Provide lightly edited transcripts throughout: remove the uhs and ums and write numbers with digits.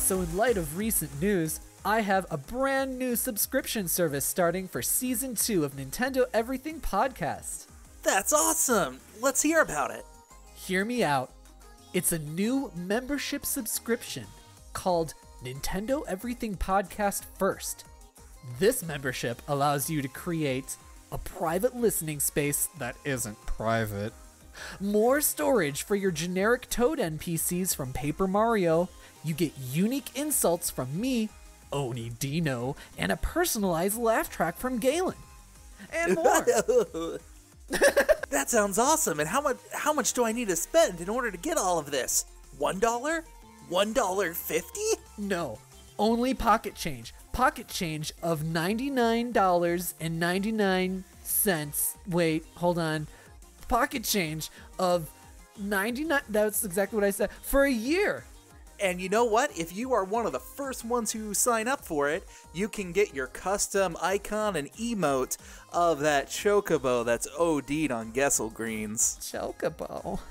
So in light of recent news, I have a brand new subscription service starting for Season 2 of Nintendo Everything Podcast. That's awesome! Let's hear about it. Hear me out. It's a new membership subscription called Nintendo Everything Podcast First. This membership allows you to create a private listening space that isn't private, more storage for your generic Toad NPCs from Paper Mario, you get unique insults from me, Oni Dino, and a personalized laugh track from Galen. And more. That sounds awesome. And how much do I need to spend in order to get all of this? $1? $1.50? No, only pocket change. Pocket change of $99.99. Wait, hold on. Pocket change of 99. That's exactly what I said. For a year. And you know what? If you are one of the first ones who sign up for it, you can get your custom icon and emote of that chocobo that's OD'd on Gessel Greens. Chocobo.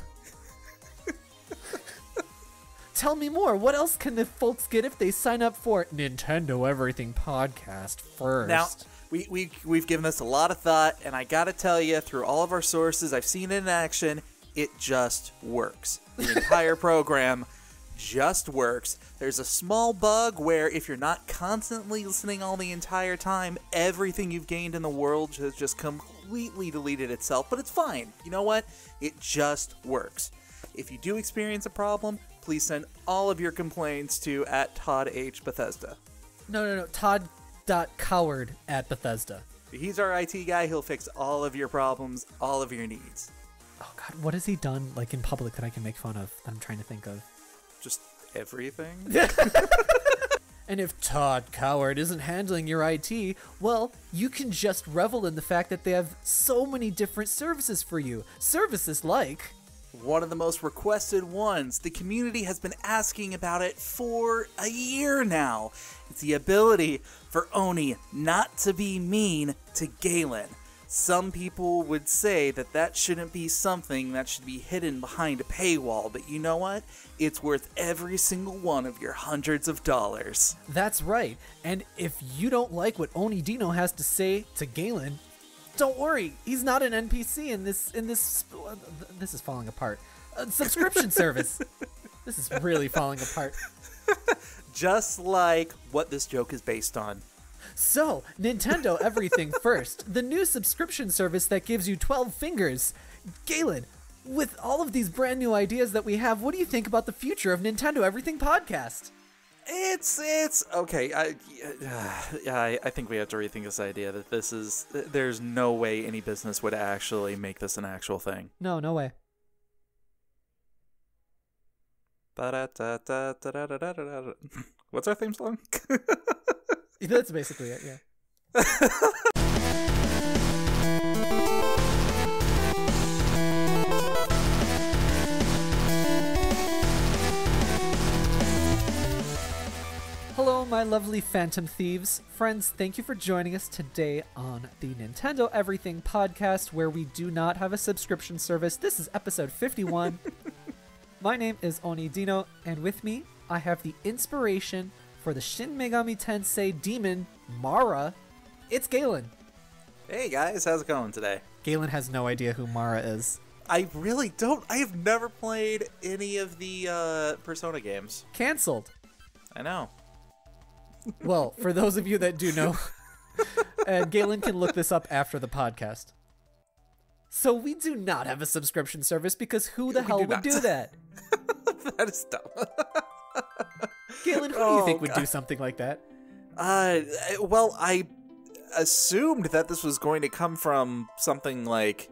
Tell me more. What else can the folks get if they sign up for Nintendo Everything Podcast First? Now, we've given this a lot of thought, and I gotta tell you, through all of our sources, I've seen it in action, it just works. The entire program just works. There's a small bug where if you're not constantly listening all the entire time, everything you've gained in the world has just completely deleted itself, but it's fine. You know what? It just works. If you do experience a problem, please send all of your complaints to @ToddHBethesda. No. Todd.Coward@Bethesda. He's our IT guy. He'll fix all of your problems, all of your needs. Oh God, what has he done like in public that I can make fun of? I'm trying to think of. Just everything. And if Todd Coward isn't handling your IT, well, you can just revel in the fact that they have so many different services for you. Services like... One of the most requested ones. The community has been asking about it for a year now. It's the ability for Oni not to be mean to Galen. Some people would say that that shouldn't be something that should be hidden behind a paywall, but you know what? It's worth every single one of your hundreds of dollars. That's right. And if you don't like what Oni Dino has to say to Galen, don't worry. He's not an NPC in this this is falling apart. Subscription service. This is really falling apart. Just like what this joke is based on. So, Nintendo Everything First, the new subscription service that gives you 12 fingers. Galen, with all of these brand new ideas that we have, what do you think about the future of Nintendo Everything Podcast? It's okay. I think we have to rethink this idea that there's no way any business would actually make this an actual thing. No way. What's our theme song? That's basically it, yeah. Hello, my lovely Phantom Thieves. Friends, thank you for joining us today on the Nintendo Everything Podcast, where we do not have a subscription service. This is episode 51. My name is Oni Dino, and with me, I have the inspiration for the Shin Megami Tensei demon, Mara. It's Galen. Hey guys, how's it going today? Galen has no idea who Mara is. I really don't. I have never played any of the Persona games. Cancelled. I know. Well, for those of you that do know, and Galen can look this up after the podcast. So we do not have a subscription service because who the hell would do that? That is dumb. Galen, who do you think would do something like that? Well, I assumed that this was going to come from something like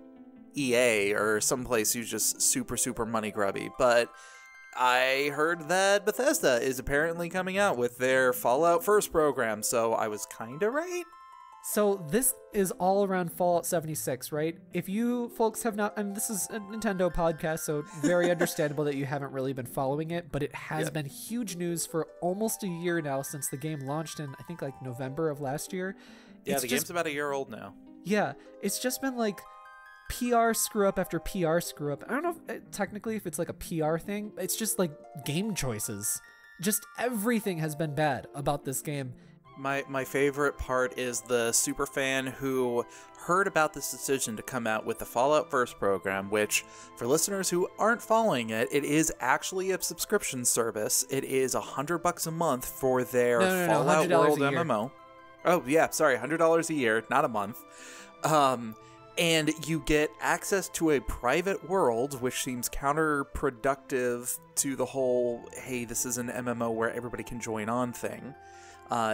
EA or someplace who's just super, super money grubby, but I heard that Bethesda is apparently coming out with their Fallout First program, so I was kinda right. So this is all around Fallout 76, right? If you folks have not, and this is a Nintendo podcast, so very understandable that you haven't really been following it, but it has been huge news for almost a year now since the game launched in, I think, like November of last year. Yeah, the game's about a year old now. Yeah, it's just been like PR screw up after PR screw up. I don't know if, technically if it's like a PR thing. It's just like game choices. Just everything has been bad about this game. My favorite part is the superfan who heard about this decision to come out with the Fallout First program, which, for listeners who aren't following it, it is actually a subscription service. It is $100 a month for their Fallout World MMO. Oh, yeah, sorry, $100 a year, not a month. And you get access to a private world, which seems counterproductive to the whole, hey, this is an MMO where everybody can join on thing.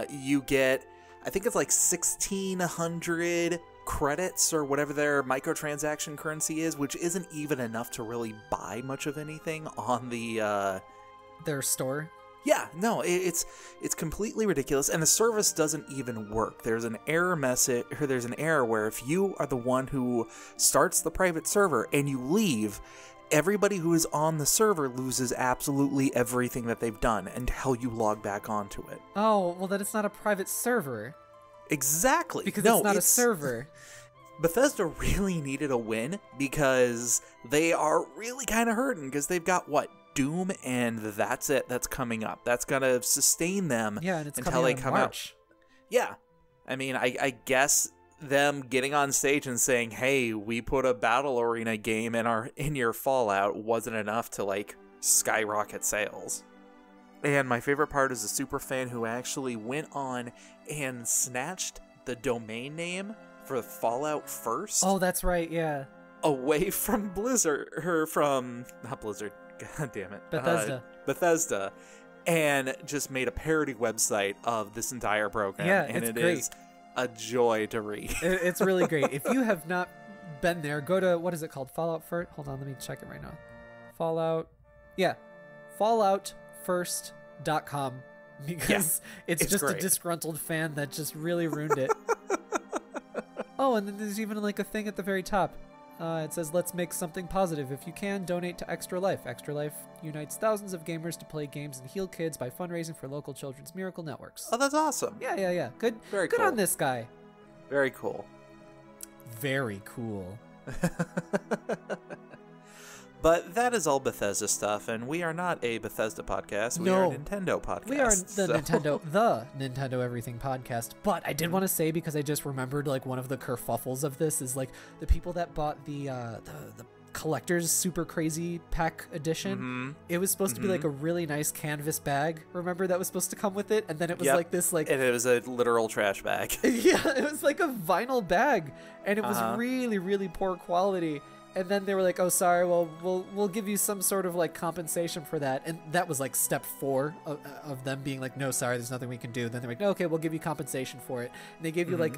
You get, I think it's like 1,600 credits or whatever their microtransaction currency is, which isn't even enough to really buy much of anything on the their store. Yeah, no, it's completely ridiculous, and the service doesn't even work. There's an error message, or there's an error where if you are the one who starts the private server and you leave, everybody who is on the server loses absolutely everything that they've done until you log back onto it. Oh, well then it's not a private server. Exactly. Because it's not a server. Bethesda really needed a win because they are really kind of hurting because they've got, Doom, and that's it. That's coming up. That's going to sustain them and it's until they come March. out. Yeah. I mean, I guess them getting on stage and saying, hey, we put a battle arena game in your Fallout wasn't enough to skyrocket sales. And my favorite part is a super fan who actually went on and snatched the domain name for Fallout First. Oh, that's right, yeah. Away from Blizzard, not Blizzard, god damn it. Bethesda. And just made a parody website of this entire program. Yeah, and it's it great. Is a joy to read. It's really great. If you have not been there, go to, what is it called? Fallout First? Hold on, let me check it right now. Falloutfirst.com, because it's just great. A disgruntled fan that just really ruined it. Oh, and then there's even a thing at the very top. It says, let's make something positive. If you can, donate to Extra Life. Extra Life unites thousands of gamers to play games and heal kids by fundraising for local children's miracle networks. Oh, that's awesome. Yeah. Good. Very good cool. on this guy. Very cool. Very cool. But that is all Bethesda stuff, and we are not a Bethesda podcast. We are a Nintendo podcast. We are the Nintendo Everything podcast. But I did want to say, because I just remembered, one of the kerfuffles of this is, the people that bought the collector's super crazy pack edition. Mm-hmm. It was supposed to be, a really nice canvas bag. Remember, that was supposed to come with it? And then it was, this, And it was a literal trash bag. Yeah, it was, a vinyl bag. And it was really, really poor quality. And then they were like, oh, sorry, well, we'll give you some sort of, compensation for that. And that was, step 4 of them being like, no, sorry, there's nothing we can do. Then they're like, no, okay, we'll give you compensation for it. And they gave you,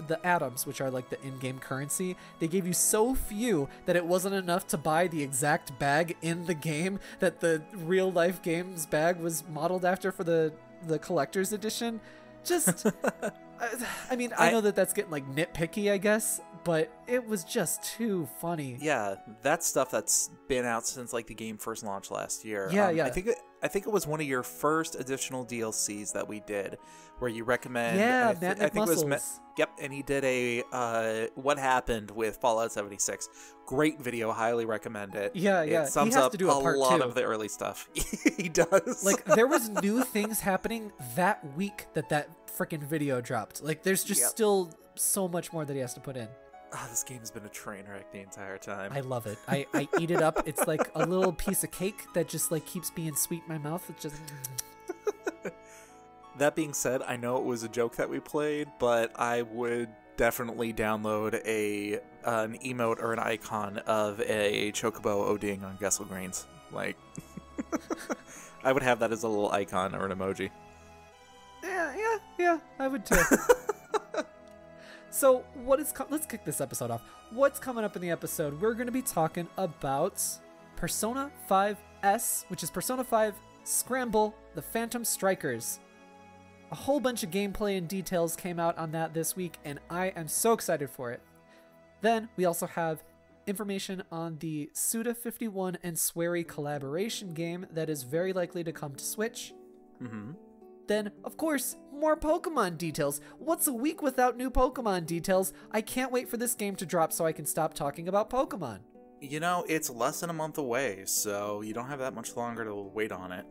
the atoms, which are, the in-game currency. They gave you so few that it wasn't enough to buy the exact bag in the game that the real-life games bag was modeled after for the collector's edition. Just, I mean, I know that's getting, nitpicky, I guess. But it was just too funny. Yeah, that's stuff that's been out since the game first launched last year. Yeah. I think it was one of your first additional DLCs that we did, where you recommend. Yeah, I think Muscles. it was. Yep, and he did a what happened with Fallout 76. Great video, highly recommend it. Yeah. It sums up a lot of the early stuff. He does. There was new things happening that week that freaking video dropped. There's just still so much more that he has to put in. Oh, this game has been a train wreck the entire time. I love it. I eat it up. It's like a little piece of cake that just keeps being sweet in my mouth. It's just. That being said, I know it was a joke that we played, but I would definitely download an emote or an icon of a chocobo ODing on Gessel Grains. I would have that as a little icon or an emoji. Yeah, I would too. So let's kick this episode off. What's coming up in the episode? We're going to be talking about Persona 5S, which is Persona 5 Scramble, the Phantom Strikers. A whole bunch of gameplay and details came out on that this week, and I am so excited for it. Then we also have information on the Suda51 and Swery collaboration game that is very likely to come to Switch. Mm-hmm. Then, of course, more Pokemon details. What's a week without new Pokemon details? I can't wait for this game to drop so I can stop talking about Pokemon. It's less than a month away, so you don't have that much longer to wait on it.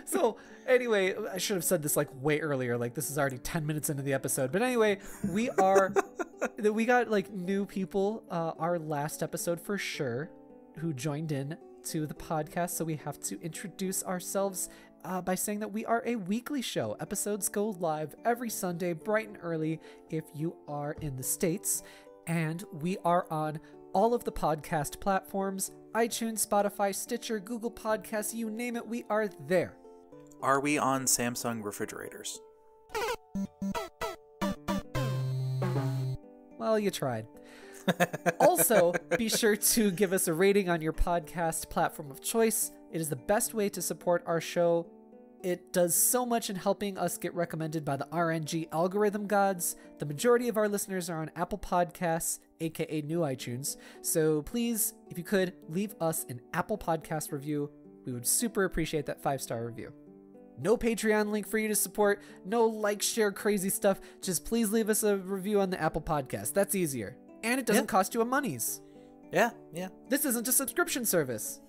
So anyway, I should have said this like way earlier. Like this is already 10 minutes into the episode. But anyway, we got like new people. Our last episode for sure, who joined in to the podcast. So we have to introduce ourselves by saying that we are a weekly show. Episodes go live every Sunday, bright and early, if you are in the States. And we are on all of the podcast platforms: iTunes, Spotify, Stitcher, Google Podcasts, you name it, we are there. Are we on Samsung refrigerators? Well, you tried. Also, be sure to give us a rating on your podcast platform of choice. It is the best way to support our show. It does so much in helping us get recommended by the RNG algorithm gods. The majority of our listeners are on Apple Podcasts, aka New iTunes. So please, if you could, leave us an Apple Podcast review. We would super appreciate that 5-star review. No Patreon link for you to support. No like, share, crazy stuff. Just please leave us a review on the Apple Podcast. That's easier. And it doesn't cost you a monies. Yeah. This isn't a subscription service.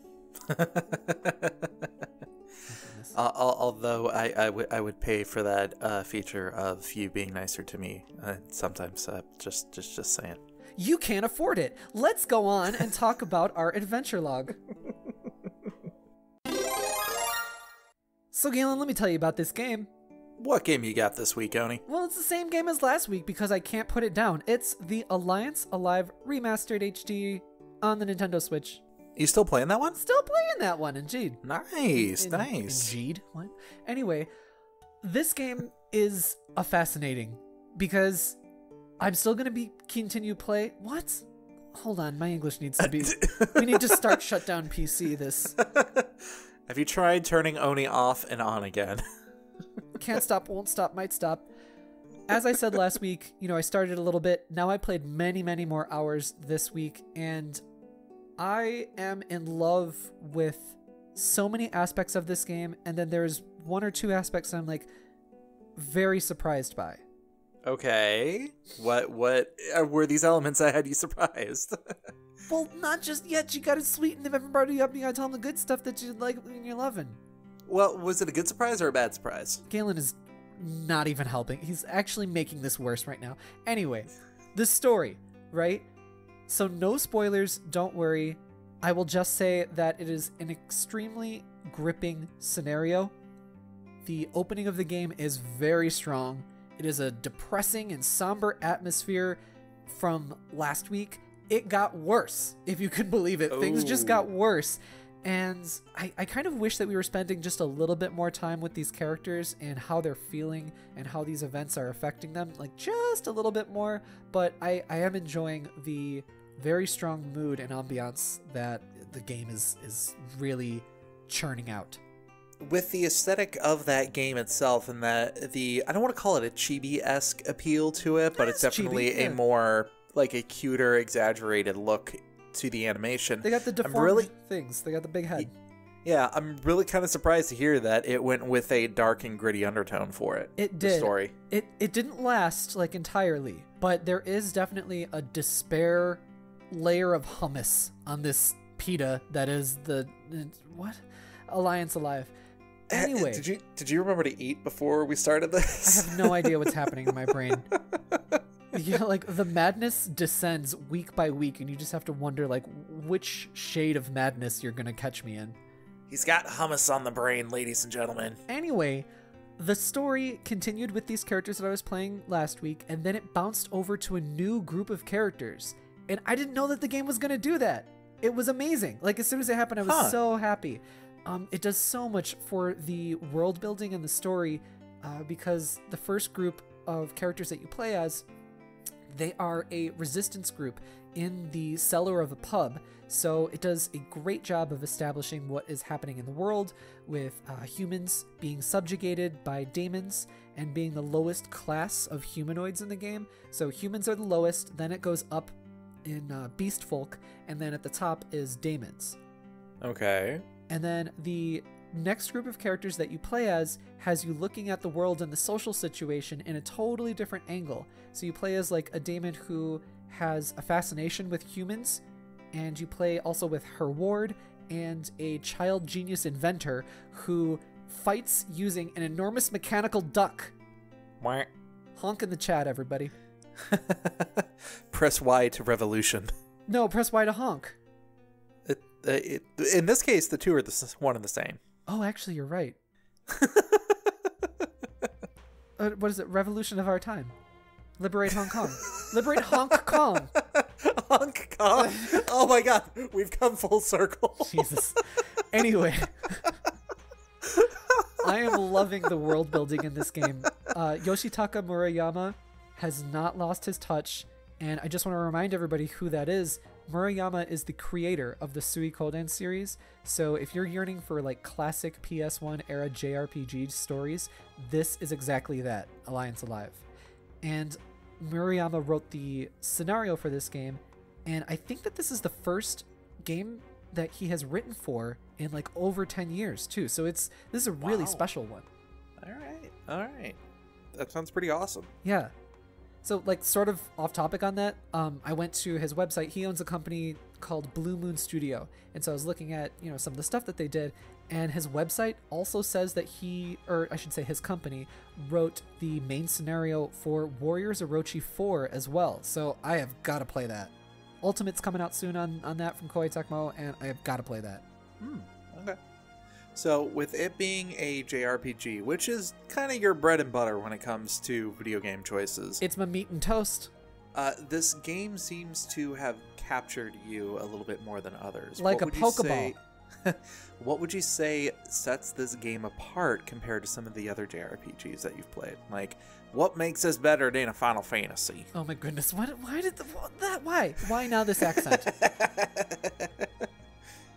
Although I would pay for that feature of you being nicer to me sometimes. Just saying. You can't afford it. Let's go on and talk about our adventure log. So Galen, let me tell you about this game. What game you got this week, Oni? Well, it's the same game as last week because I can't put it down. It's the Alliance Alive Remastered HD on the Nintendo Switch. You still playing that one? Still playing that one, indeed. Nice. Indeed. What? Anyway, this game is fascinating because I'm still going to continue play. What? Hold on, my English needs to be... We need to start shut down PC this. Have you tried turning Oni off and on again? Can't stop, won't stop, might stop. As I said last week, I started a little bit. Now I played many, many more hours this week, and I am in love with so many aspects of this game, and then there's one or two aspects I'm like very surprised by. Okay. What were these elements that had you surprised? Well, not just yet. You gotta sweeten everybody up. You gotta tell them the good stuff that you like and you're loving. Well, was it a good surprise or a bad surprise? Galen is not even helping. He's actually making this worse right now. Anyway, the story, right? So no spoilers, don't worry. I will just say that it is an extremely gripping scenario. The opening of the game is very strong. It is a depressing and somber atmosphere from last week. It got worse, if you could believe it. Things just got worse. And I kind of wish that we were spending just a little bit more time with these characters and how they're feeling and how these events are affecting them. Like, just a little bit more. But I am enjoying the very strong mood and ambiance that the game is really churning out. With the aesthetic of that game itself and that I don't want to call it a chibi-esque appeal to it, but it's definitely chibi, a more like a cuter, exaggerated look to the animation. They got the deformed things. They got the big head. Yeah, I'm really kind of surprised to hear that it went with a dark and gritty undertone for it. It did. The story. It didn't last like entirely, but there is definitely a despair layer of hummus on this pita that is the Alliance Alive. Anyway, did you remember to eat before we started this? I have no idea what's happening in my brain. Yeah, like the madness descends week by week, and you just have to wonder like which shade of madness you're gonna catch me in. He's got hummus on the brain, ladies and gentlemen. Anyway, the story continued with these characters that I was playing last week, and then it bounced over to a new group of characters. And I didn't know that the game was gonna do that. It was amazing. Like as soon as it happened, I was so happy. It does so much for the world building and the story because the first group of characters that you play as, they are a resistance group in the cellar of a pub. So it does a great job of establishing what is happening in the world with humans being subjugated by daemons and being the lowest class of humanoids in the game. So humans are the lowest, then it goes up in beast folk, and then at the top is daemons. Okay. And then the next group of characters that you play as has you looking at the world and the social situation in a totally different angle. So you play as like a daemon who has a fascination with humans, and you play also with her ward and a child genius inventor who fights using an enormous mechanical duck. Wah. Honk in the chat, everybody. Press Y to revolution. No, press Y to honk. In this case, the two are one and the same. Oh, actually, you're right. What is it? Revolution of our time. Liberate Hong Kong. Liberate Hong Kong. Hong Kong. Oh my God, we've come full circle. Jesus. Anyway, I am loving the world building in this game. Yoshitaka Murayama has not lost his touch, and I just want to remind everybody who that is. Murayama is the creator of the Suikoden series, so if you're yearning for like classic PS1 era JRPG stories, this is exactly that, Alliance Alive. And Murayama wrote the scenario for this game, and I think that this is the first game that he has written for in like over 10 years too, so this is a really special one. All right, that sounds pretty awesome. Yeah. So, like, sort of off topic on that, I went to his website. He owns a company called Blue Moon Studio. And so I was looking at, some of the stuff that they did. And his website also says that his company, wrote the main scenario for Warriors Orochi 4 as well. So I have got to play that. Ultimate's coming out soon on that from Koei Tecmo, and I have got to play that. Okay. So, with it being a JRPG, which is kind of your bread and butter when it comes to video game choices, it's my meat and toast. This game seems to have captured you a little bit more than others. Like a Pokeball. What would you say sets this game apart compared to some of the other JRPGs that you've played? Like, what makes this better than a Final Fantasy? Oh my goodness! Why now this accent?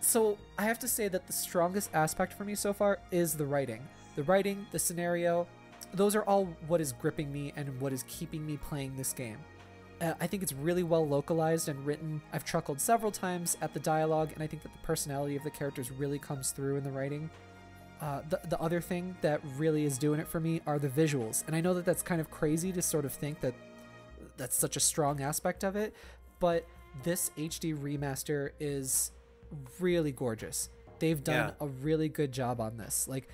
So I have to say that the strongest aspect for me so far is the writing. The writing, the scenario, those are all what is gripping me and what is keeping me playing this game. I think it's really well localized and written. I've chuckled several times at the dialogue, and I think that the personality of the characters really comes through in the writing. The other thing that really is doing it for me are the visuals. And I know that that's kind of crazy to sort of think that that's such a strong aspect of it, but this HD remaster is really gorgeous. They've done a really good job on this. Like,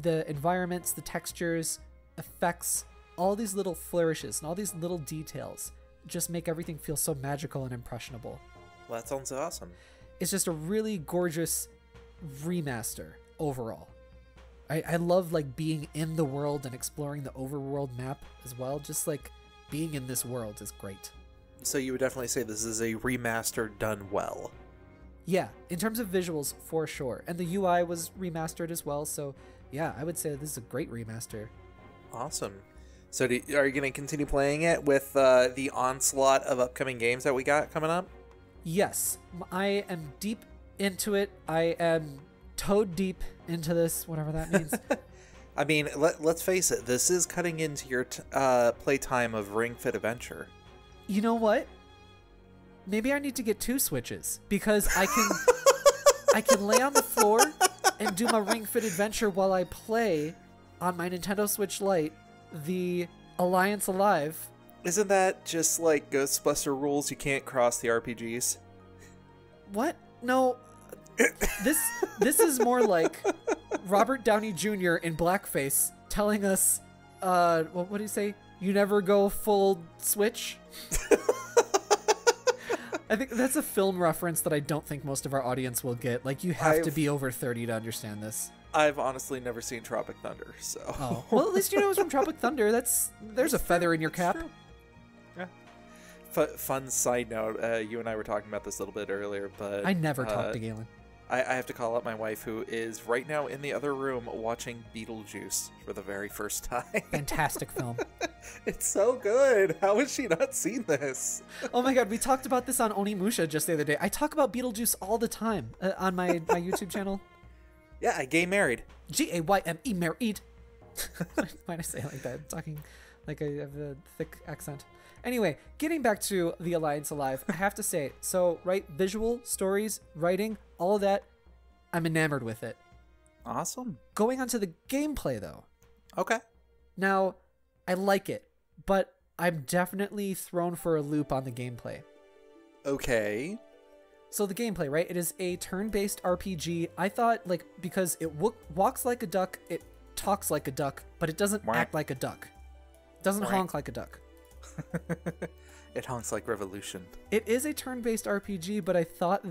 the environments, the textures, effects, all these little flourishes and all these little details just make everything feel so magical and impressionable. Well, that sounds awesome. It's just a really gorgeous remaster overall. I love like being in the world and exploring the overworld map as well. Just like being in this world is great. So you would definitely say this is a remaster done well. Yeah, in terms of visuals, for sure. And the UI was remastered as well, so yeah, I would say this is a great remaster. Awesome. So are you going to continue playing it with the onslaught of upcoming games that we got coming up? Yes, I am deep into it. I am toed deep into this, whatever that means. I mean, let's face it, this is cutting into your playtime of Ring Fit Adventure. You know what? Maybe I need to get 2 Switches, because I can lay on the floor and do my Ring Fit Adventure while I play on my Nintendo Switch Lite the Alliance Alive. Isn't that just like Ghostbuster rules? You can't cross the RPGs. What? No. This is more like Robert Downey Jr. in blackface telling us, what do you say? You never go full Switch? I think that's a film reference that I don't think most of our audience will get. Like, you have to be over 30 to understand this. I've honestly never seen Tropic Thunder, so... Oh. Well, at least you know it's from Tropic Thunder. There's a feather in your cap. Yeah. Fun side note, you and I were talking about this a little bit earlier, but... I never talked to Galen. I have to call out my wife, who is right now in the other room watching Beetlejuice for the very first time. Fantastic film. It's so good. How has she not seen this? Oh my god, we talked about this on Onimusha just the other day. I talk about Beetlejuice all the time on my YouTube channel. Yeah, I gay married. G-A-Y-M-E, married. Why did I say it like that? I'm talking like I have a thick accent. Anyway, getting back to the Alliance Alive, I have to say, so, right, visual, stories, writing, all of that, I'm enamored with it. Awesome. Going on to the gameplay, though. Okay. Now, I like it, but I'm definitely thrown for a loop on the gameplay. Okay. So the gameplay, right? It is a turn-based RPG. I thought, like, because it walks like a duck, it talks like a duck, but it doesn't act like a duck. It doesn't honk like a duck. It honks like Revolution. It is a turn-based RPG, but I thought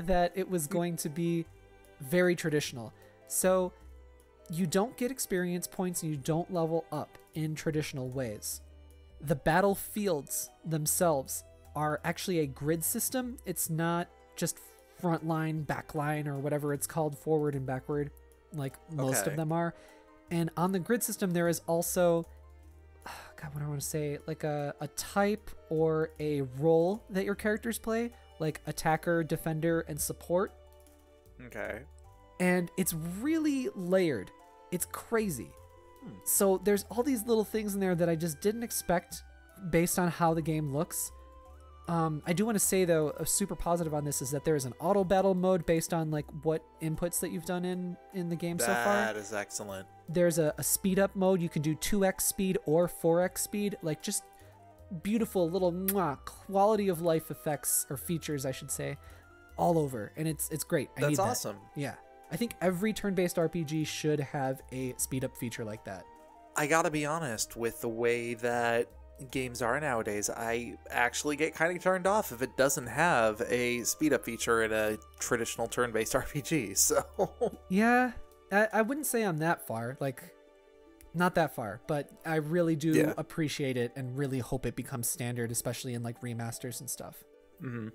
that it was going to be very traditional. So you don't get experience points and you don't level up in traditional ways. The battlefields themselves are actually a grid system. It's not just front line, back line, or whatever it's called, forward and backward, like most of them are. And on the grid system, there is also, God, what do I want to say? Like a type or a role that your characters play, like attacker, defender, and support. Okay. And it's really layered. It's crazy. So there's all these little things in there that I just didn't expect based on how the game looks. I do want to say, though, a super positive on this is that there is an auto battle mode based on like what inputs that you've done in the game so far. That is excellent. There's a speed up mode. You can do 2x speed or 4x speed. Like, just beautiful little quality of life effects, or features, I should say, all over. And it's great. I need that. That's awesome. Yeah. I think every turn-based RPG should have a speed up feature like that. I gotta be honest, with the way that games are nowadays, I actually get kind of turned off if it doesn't have a speed up feature in a traditional turn-based RPG. So yeah, I wouldn't say I'm that far, like not that far, but I really do appreciate it and really hope it becomes standard, especially in like remasters and stuff. Mm-hmm.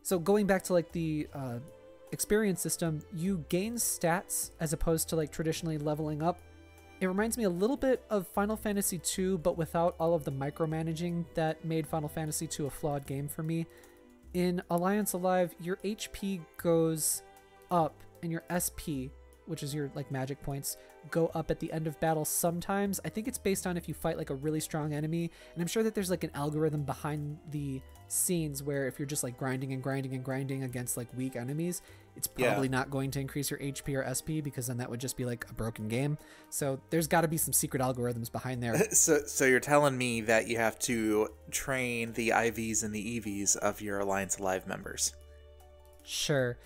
So going back to like the experience system, you gain stats as opposed to like traditionally leveling up. It reminds me a little bit of Final Fantasy II, but without all of the micromanaging that made Final Fantasy II a flawed game for me. In Alliance Alive, your HP goes up and your SP, which is your like magic points, go up at the end of battle sometimes. I think it's based on if you fight like a really strong enemy, and I'm sure that there's like an algorithm behind the scenes where if you're just like grinding and grinding and grinding against like weak enemies, it's probably not going to increase your HP or SP, because then that would just be like a broken game. So there's got to be some secret algorithms behind there. So you're telling me that you have to train the IVs and the EVs of your Alliance Alive members? Sure.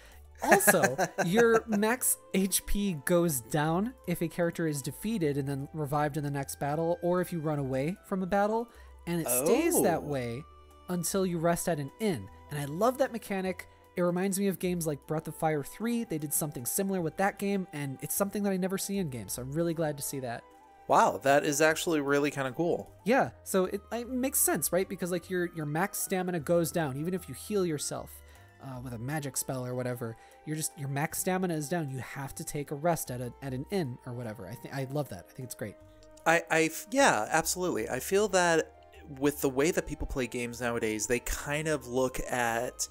Also, your max HP goes down if a character is defeated and then revived in the next battle, or if you run away from a battle, and it stays that way until you rest at an inn. And I love that mechanic. It reminds me of games like Breath of Fire 3. They did something similar with that game, and it's something that I never see in games, so I'm really glad to see that. Wow, that is actually really kind of cool. Yeah, so it makes sense, right? Because like your max stamina goes down, even if you heal yourself with a magic spell or whatever. Your max stamina is down. You have to take a rest at an inn or whatever. I love that. I think it's great. Yeah, absolutely. I feel that with the way that people play games nowadays, they kind of look at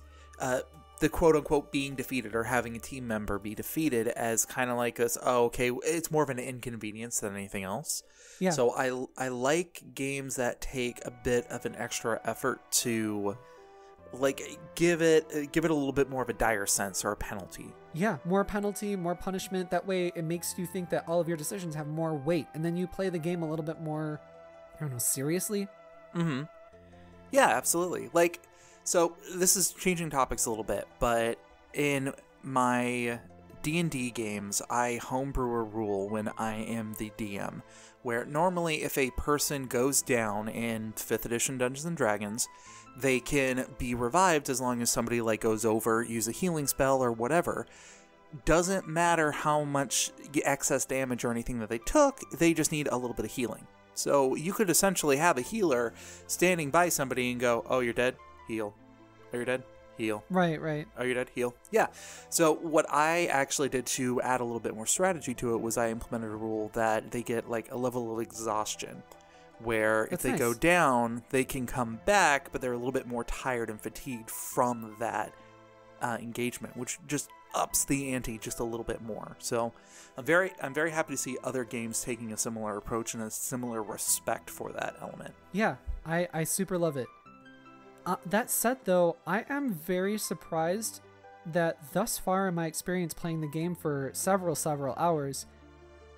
the quote-unquote being defeated or having a team member be defeated as kind of like this, it's more of an inconvenience than anything else. Yeah. So I like games that take a bit of an extra effort to like give it a little bit more of a dire sense or a penalty. Yeah, more penalty, more punishment. That way it makes you think that all of your decisions have more weight, and then you play the game a little bit more, I don't know, seriously. Mm-hmm. Yeah, absolutely. Like, so this is changing topics a little bit, but in my D&D games, I homebrew a rule when I am the DM, where normally if a person goes down in 5th edition Dungeons & Dragons, they can be revived as long as somebody like goes over, use a healing spell or whatever. Doesn't matter how much excess damage or anything that they took, they just need a little bit of healing. So you could essentially have a healer standing by somebody and go, oh, you're dead? Heal. Oh, you're dead? Heal. Right. Oh, you're dead? Heal. Yeah. So what I actually did to add a little bit more strategy to it was I implemented a rule that they get like a level of exhaustion, where if they go down, they can come back, but they're a little bit more tired and fatigued from that engagement, which just ups the ante just a little bit more. So I'm very happy to see other games taking a similar approach and a similar respect for that element. Yeah, I super love it. That said, though, I am very surprised that thus far in my experience playing the game for several hours,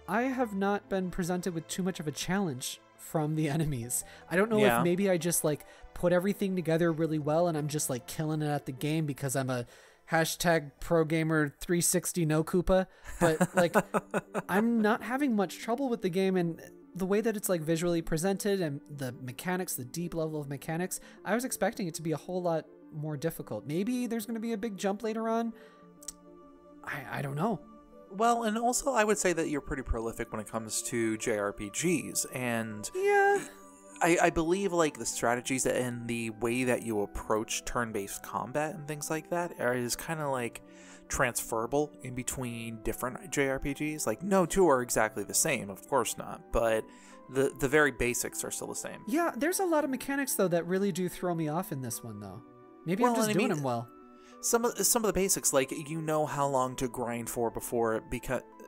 I have not been presented with too much of a challenge from the enemies. I don't know if maybe I just like put everything together really well and I'm just like killing it at the game because I'm a hashtag pro gamer 360 no Koopa, but like I'm not having much trouble with the game, and the way that it's like visually presented and the mechanics, the deep level of mechanics, I was expecting it to be a whole lot more difficult. Maybe there's going to be a big jump later on. I don't know. Well, and also I would say that you're pretty prolific when it comes to JRPGs, and yeah, I believe like the strategies and the way that you approach turn-based combat and things like that is kind of like transferable in between different JRPGs. Like no two are exactly the same, of course not, but the very basics are still the same. Yeah, there's a lot of mechanics though that really do throw me off in this one though. Maybe I'm just doing them well. Some of the basics, like you know how long to grind for before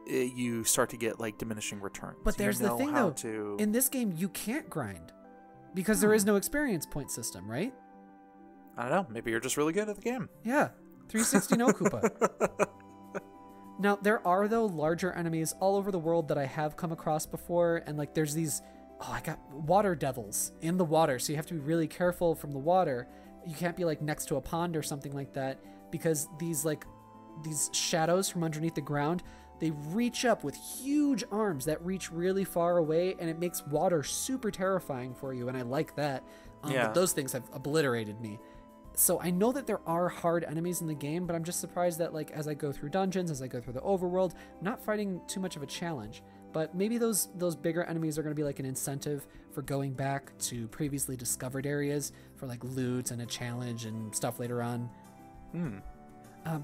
you start to get like diminishing returns. But there's the thing though, in this game you can't grind because there is no experience point system, right? I don't know. Maybe you're just really good at the game. Yeah, 360 no Koopa. Now there are though larger enemies all over the world that I have come across before, and like there's these. Oh, I got water devils in the water, so you have to be really careful from the water. You can't be like next to a pond or something like that because these shadows from underneath the ground, they reach up with huge arms that reach really far away, and it makes water super terrifying for you, and I like that. But those things have obliterated me. So I know that there are hard enemies in the game, but I'm just surprised that like as I go through dungeons, as I go through the overworld, I'm not fighting too much of a challenge. But maybe those bigger enemies are going to be like an incentive for going back to previously discovered areas for like loot and a challenge and stuff later on.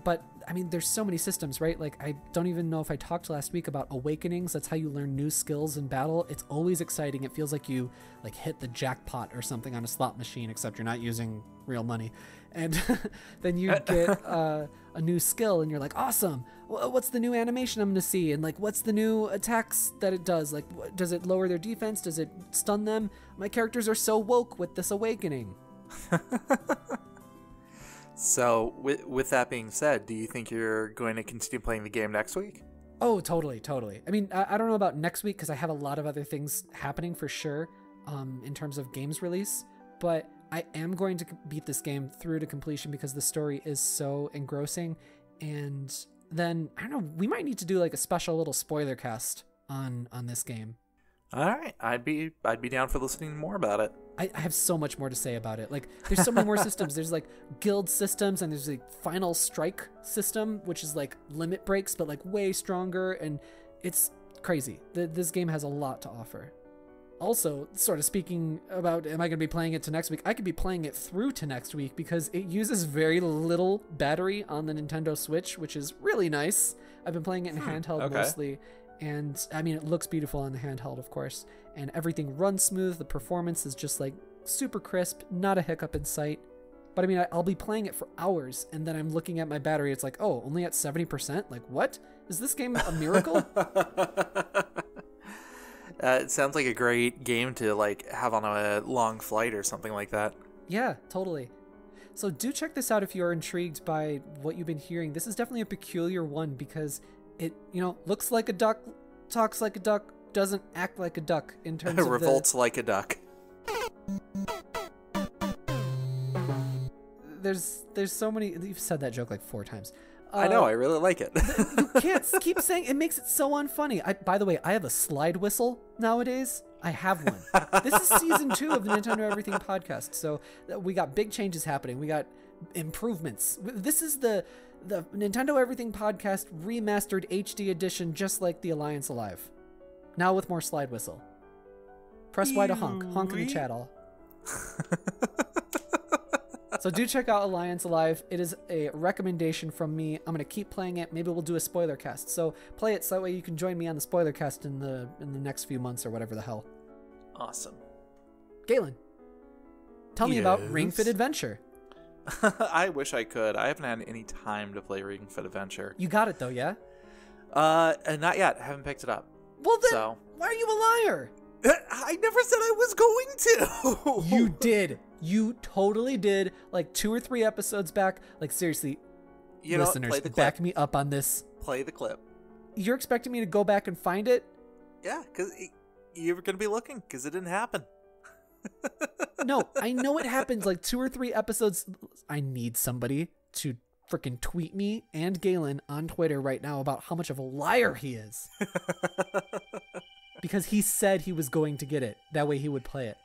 But I mean, there's so many systems, right? Like I don't even know if I talked last week about awakenings. That's how you learn new skills in battle. It's always exciting. It feels like you like hit the jackpot or something on a slot machine, except you're not using real money. And then you get a new skill and you're like, awesome. What's the new animation I'm going to see? And like, what's the new attacks that it does? Like, does it lower their defense? Does it stun them? My characters are so woke with this awakening. So with that being said, do you think you're going to continue playing the game next week? Oh, totally. I mean, I don't know about next week because I have a lot of other things happening for sure in terms of games release, but I am going to beat this game through to completion because the story is so engrossing. And then, I don't know, we might need to do like a special little spoiler cast on this game. All right, I'd be down for listening more about it. I have so much more to say about it. Like, there's so many more systems. There's like guild systems, and there's a final strike system, which is like limit breaks, but like way stronger, and it's crazy. This game has a lot to offer. Also, sort of speaking about, am I going to be playing it to next week? I could be playing it through to next week because it uses very little battery on the Nintendo Switch, which is really nice. I've been playing it in handheld mostly. And I mean, it looks beautiful on the handheld, of course, and everything runs smooth. The performance is just like super crisp, not a hiccup in sight. But I mean, I'll be playing it for hours, and then I'm looking at my battery. It's like, oh, only at 70%? Like, what? Is this game a miracle? It sounds like a great game to like have on a long flight or something like that. Yeah, totally. So do check this out if you're intrigued by what you've been hearing. This is definitely a peculiar one because it, looks like a duck, talks like a duck, doesn't act like a duck in terms of revolts like a duck. There's so many. You've said that joke like 4 times. I know. I really like it. You can't keep saying it. Makes it so unfunny. By the way, I have a slide whistle nowadays. I have one. This is season 2 of the Nintendo Everything podcast. So we got big changes happening. We got improvements. This is the Nintendo Everything podcast remastered HD edition, just like the Alliance Alive. Now with more slide whistle. Press Y to honk. Honk in the channel. So do check out Alliance Alive. It is a recommendation from me. I'm going to keep playing it. Maybe we'll do a spoiler cast. So play it so that way you can join me on the spoiler cast in the next few months or whatever the hell. Awesome. Galen, tell me about Ring Fit Adventure. I wish I could. I haven't had any time to play Ring Fit Adventure. You got it though, yeah? Not yet. I haven't picked it up. Well then, why are you a liar? I never said I was going to. You did. You totally did. Like 2 or 3 episodes back. Like seriously, listeners, back me up on this. Play the clip. You're expecting me to go back and find it? Yeah, because you're going to be looking because it didn't happen. No, I know it happens like 2 or 3 episodes. I need somebody to freaking tweet me and Galen on Twitter right now about how much of a liar he is. Because he said he was going to get it. That way he would play it.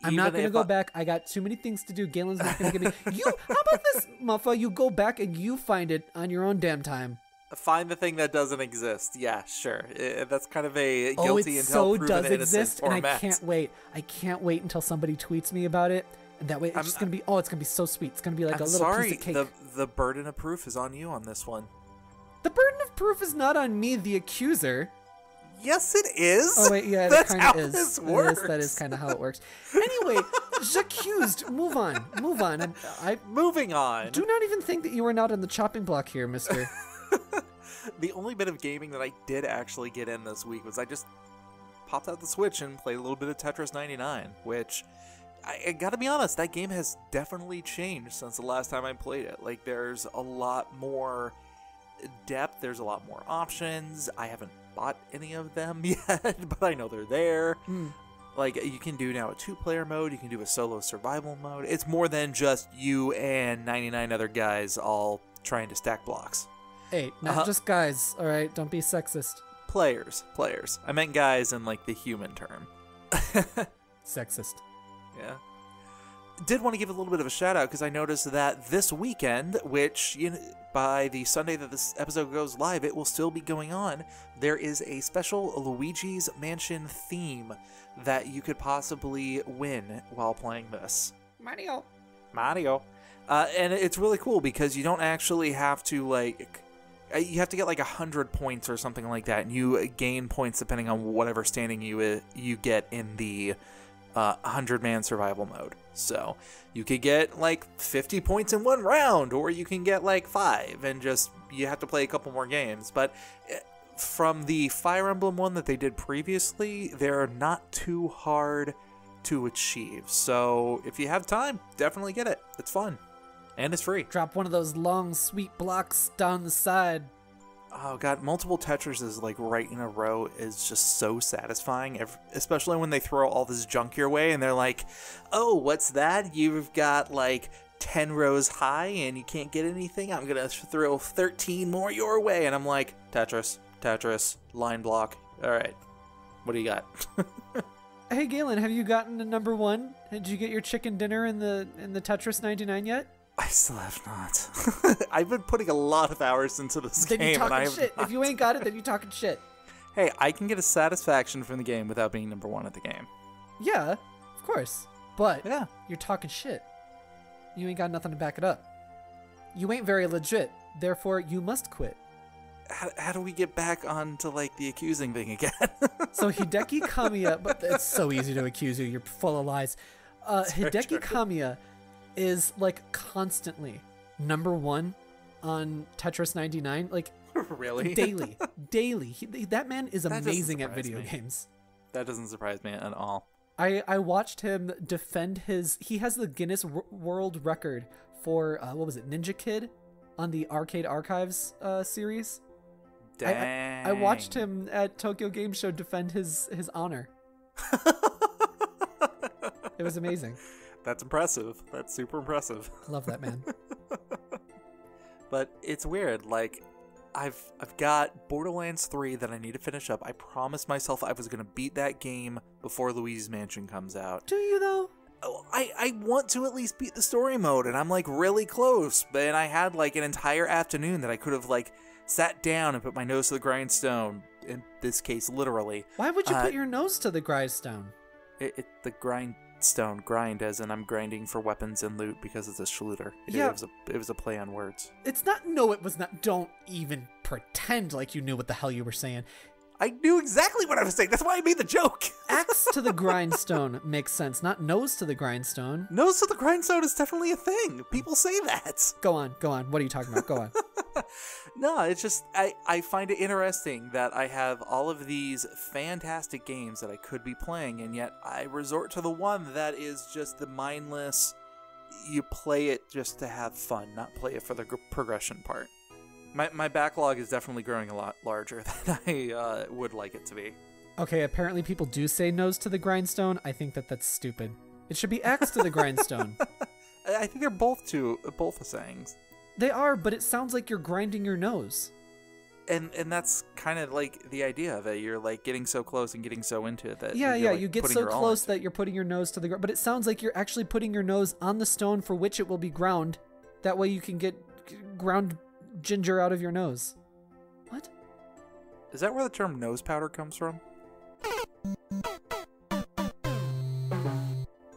I'm not going to go back. I got too many things to do. Galen's not going to give me... How about this, Muffa? You go back and you find it on your own damn time. Find the thing that doesn't exist. Yeah, sure. That's kind of a guilty until proven innocent format. And I can't wait. I can't wait until somebody tweets me about it. And that way it's just going to be... Oh, it's going to be so sweet. It's going to be like a little piece of cake. The burden of proof is on you on this one. The burden of proof is not on me, the accuser. Yes, it is. Oh, wait, yeah, That's it kind how of is. This works. That is kind of how it works. Anyway, j'accused. Move on. Moving on. Do not even think that you are not on the chopping block here, mister. The only bit of gaming that I did actually get in this week was I just popped out the Switch and played a little bit of Tetris 99, which, I gotta be honest, that game has definitely changed since the last time I played it. Like, there's a lot more depth, there's a lot more options. I haven't bought any of them yet, but I know they're there. Like, you can do now a 2-player mode, you can do a solo survival mode. It's more than just you and 99 other guys all trying to stack blocks. Hey, not just guys, all right? Don't be sexist. Players. I meant guys in, like, the human term. Sexist. Yeah. Did want to give a little bit of a shout out because I noticed that this weekend, which by the Sunday that this episode goes live, it will still be going on. There is a special Luigi's Mansion theme that you could possibly win while playing this. Mario. And it's really cool because you don't actually have to, like... You have to get like 100 points or something like that, and you gain points depending on whatever standing you get in the 100-man survival mode. So you could get like 50 points in one round, or you can get like 5, and just you have to play a couple more games. But from the Fire Emblem one that they did previously, they're not too hard to achieve. So if you have time, definitely get it. It's fun. And it's free. Drop one of those long, sweet blocks down the side. Oh, God. Multiple Tetrises, like, right in a row is just so satisfying, especially when they throw all this junk your way and they're like, oh, what's that? You've got, like, 10 rows high and you can't get anything? I'm going to throw 13 more your way. And I'm like, Tetris, line block. All right. What do you got? Hey, Galen, have you gotten to number 1? Did you get your chicken dinner in the Tetris 99 yet? I still have not. I've been putting a lot of hours into this game. Then you talking and I shit. If you ain't got it, then you talking shit. Hey, I can get a satisfaction from the game without being number 1 at the game. Yeah, of course. But yeah, you're talking shit. You ain't got nothing to back it up. You ain't very legit. Therefore, you must quit. How do we get back onto, like, the accusing thing again? So Hideki Kamiya, but it's so easy to accuse you. You're full of lies. Hideki Kamiya is like constantly number 1 on Tetris 99, like really daily. That man is amazing at video games. That doesn't surprise me at all. I watched him defend he has the Guinness World Record for what was it, Ninja Kid on the Arcade Archives series. Dang. I watched him at Tokyo Game Show defend his honor. It was amazing. That's impressive. That's super impressive. Love that man. But it's weird. Like, I've got Borderlands 3 that I need to finish up. I promised myself I was going to beat that game before Luigi's Mansion comes out. Do you, though? Oh, I want to at least beat the story mode, and I'm, like, really close. But I had, like, an entire afternoon that I could have, like, sat down and put my nose to the grindstone. In this case, literally. Why would you put your nose to the grindstone? The grind as in I'm grinding for weapons and loot because it's a Schluter. Yeah. It was a play on words. It's not. No, it was not. Don't even pretend like you knew what the hell you were saying. I knew exactly what I was saying. That's why I made the joke. Axe to the grindstone makes sense, not nose to the grindstone. Nose to the grindstone is definitely a thing. People say that. Go on. What are you talking about? Go on. No, it's just, I find it interesting that I have all of these fantastic games that I could be playing, and yet I resort to the one that is just the mindless, you play it just to have fun, not play it for the progression part. My backlog is definitely growing a lot larger than I would like it to be. Okay, apparently people do say nose to the grindstone. I think that's stupid. It should be X to the grindstone. I think they're both the sayings. They are, but it sounds like you're grinding your nose. And that's kind of like the idea of it. You're like getting so close and getting so into it that yeah, like you get so close that you're putting your nose to the ground. But it sounds like you're actually putting your nose on the stone for which it will be ground. That way you can get ground ginger out of your nose. What? Is that where the term nose powder comes from?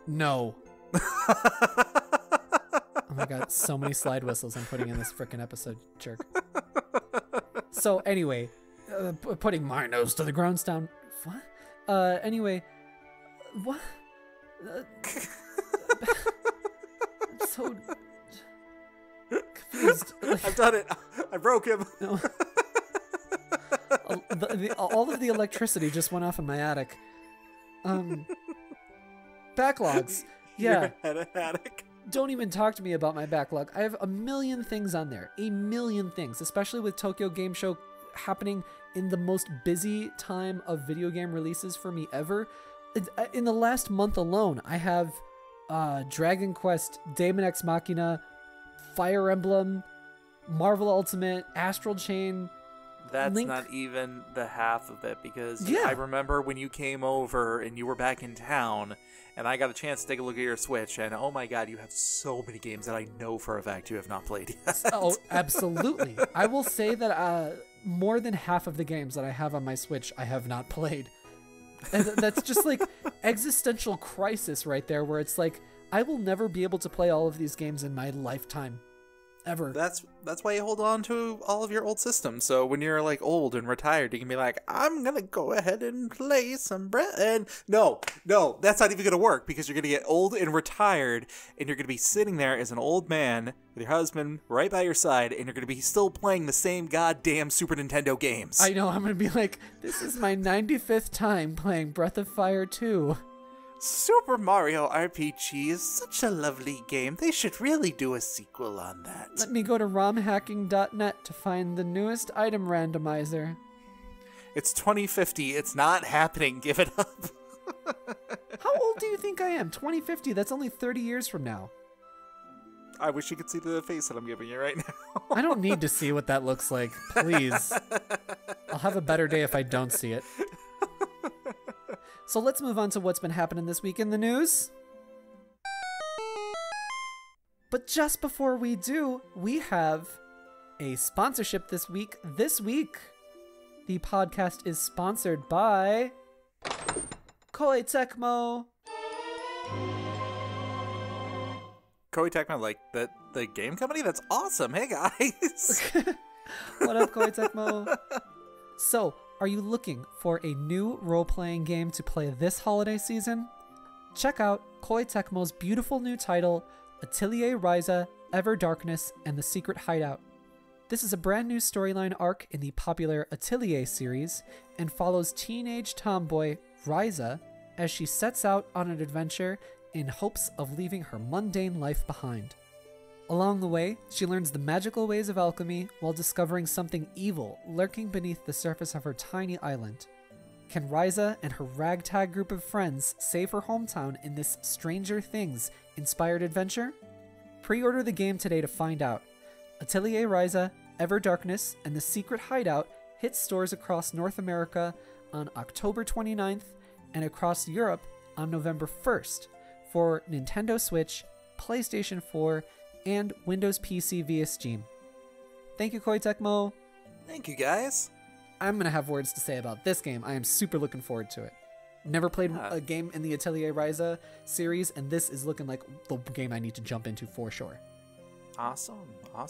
No. Oh my god, so many slide whistles I'm putting in this frickin' episode, jerk. So anyway, putting my nose to the grindstone. What? Anyway, what? I'm so confused. I've done it. I broke him. No. All of the electricity just went off in my attic. Backlogs. Yeah. You're at an attic. Don't even talk to me about my backlog. I have a million things on there. A million things, especially with Tokyo Game Show happening in the most busy time of video game releases for me ever. In the last month alone, I have Dragon Quest, Daemon X Machina, Fire Emblem, Marvel Ultimate, Astral Chain. That's Link. not even the half of it, because Yeah. I remember when you came over and you were back in town and I got a chance to take a look at your Switch, and oh my god, you have so many games that I know for a fact you have not played yet. Oh, absolutely. I will say that more than half of the games that I have on my Switch I have not played. And that's just like existential crisis right there, where it's like, I will never be able to play all of these games in my lifetime. Ever. That's why you hold on to all of your old systems. So when you're like old and retired, you can be like, I'm gonna go ahead and play some and no, that's not even gonna work, because you're gonna get old and retired, and you're gonna be sitting there as an old man with your husband right by your side, and you're gonna be still playing the same goddamn Super Nintendo games. I know, I'm gonna be like, this is my 95th time playing Breath of Fire 2. Super Mario RPG is such a lovely game. They should really do a sequel on that. Let me go to romhacking.net to find the newest item randomizer. It's 2050. It's not happening. Give it up. How old do you think I am? 2050? That's only 30 years from now. I wish you could see the face that I'm giving you right now. I don't need to see what that looks like. Please. I'll have a better day if I don't see it. So let's move on to what's been happening this week in the news. But just before we do, we have a sponsorship this week. This week, the podcast is sponsored by Koei Tecmo. Koei Tecmo, like the game company? That's awesome. Hey, guys. What up, Koei Tecmo? So, are you looking for a new role-playing game to play this holiday season? Check out Koei Tecmo's beautiful new title, Atelier Ryza, Ever Darkness, and the Secret Hideout. This is a brand new storyline arc in the popular Atelier series and follows teenage tomboy Ryza as she sets out on an adventure in hopes of leaving her mundane life behind. Along the way, she learns the magical ways of alchemy while discovering something evil lurking beneath the surface of her tiny island. Can Ryza and her ragtag group of friends save her hometown in this Stranger Things-inspired adventure? Pre-order the game today to find out. Atelier Ryza, Ever Darkness, and the Secret Hideout hit stores across North America on October 29th and across Europe on November 1st for Nintendo Switch, PlayStation 4, and Windows PC via Steam. Thank you, Koei Tecmo. Thank you, guys. I'm going to have words to say about this game. I am super looking forward to it. Never played a game in the Atelier Ryza series, and this is looking like the game I need to jump into for sure. Awesome. I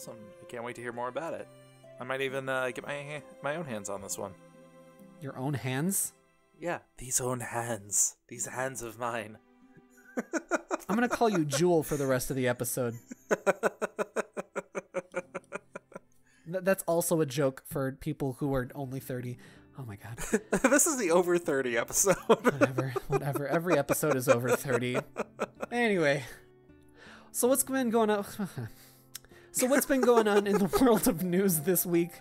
can't wait to hear more about it. I might even get my own hands on this one. Your own hands? Yeah, these own hands. These hands of mine. I'm going to call you Jewel for the rest of the episode. That's also a joke for people who are only 30. Oh my god. This is the over 30 episode. Whatever. Every episode is over 30. Anyway. So what's been going on? So what's been going on in the world of news this week?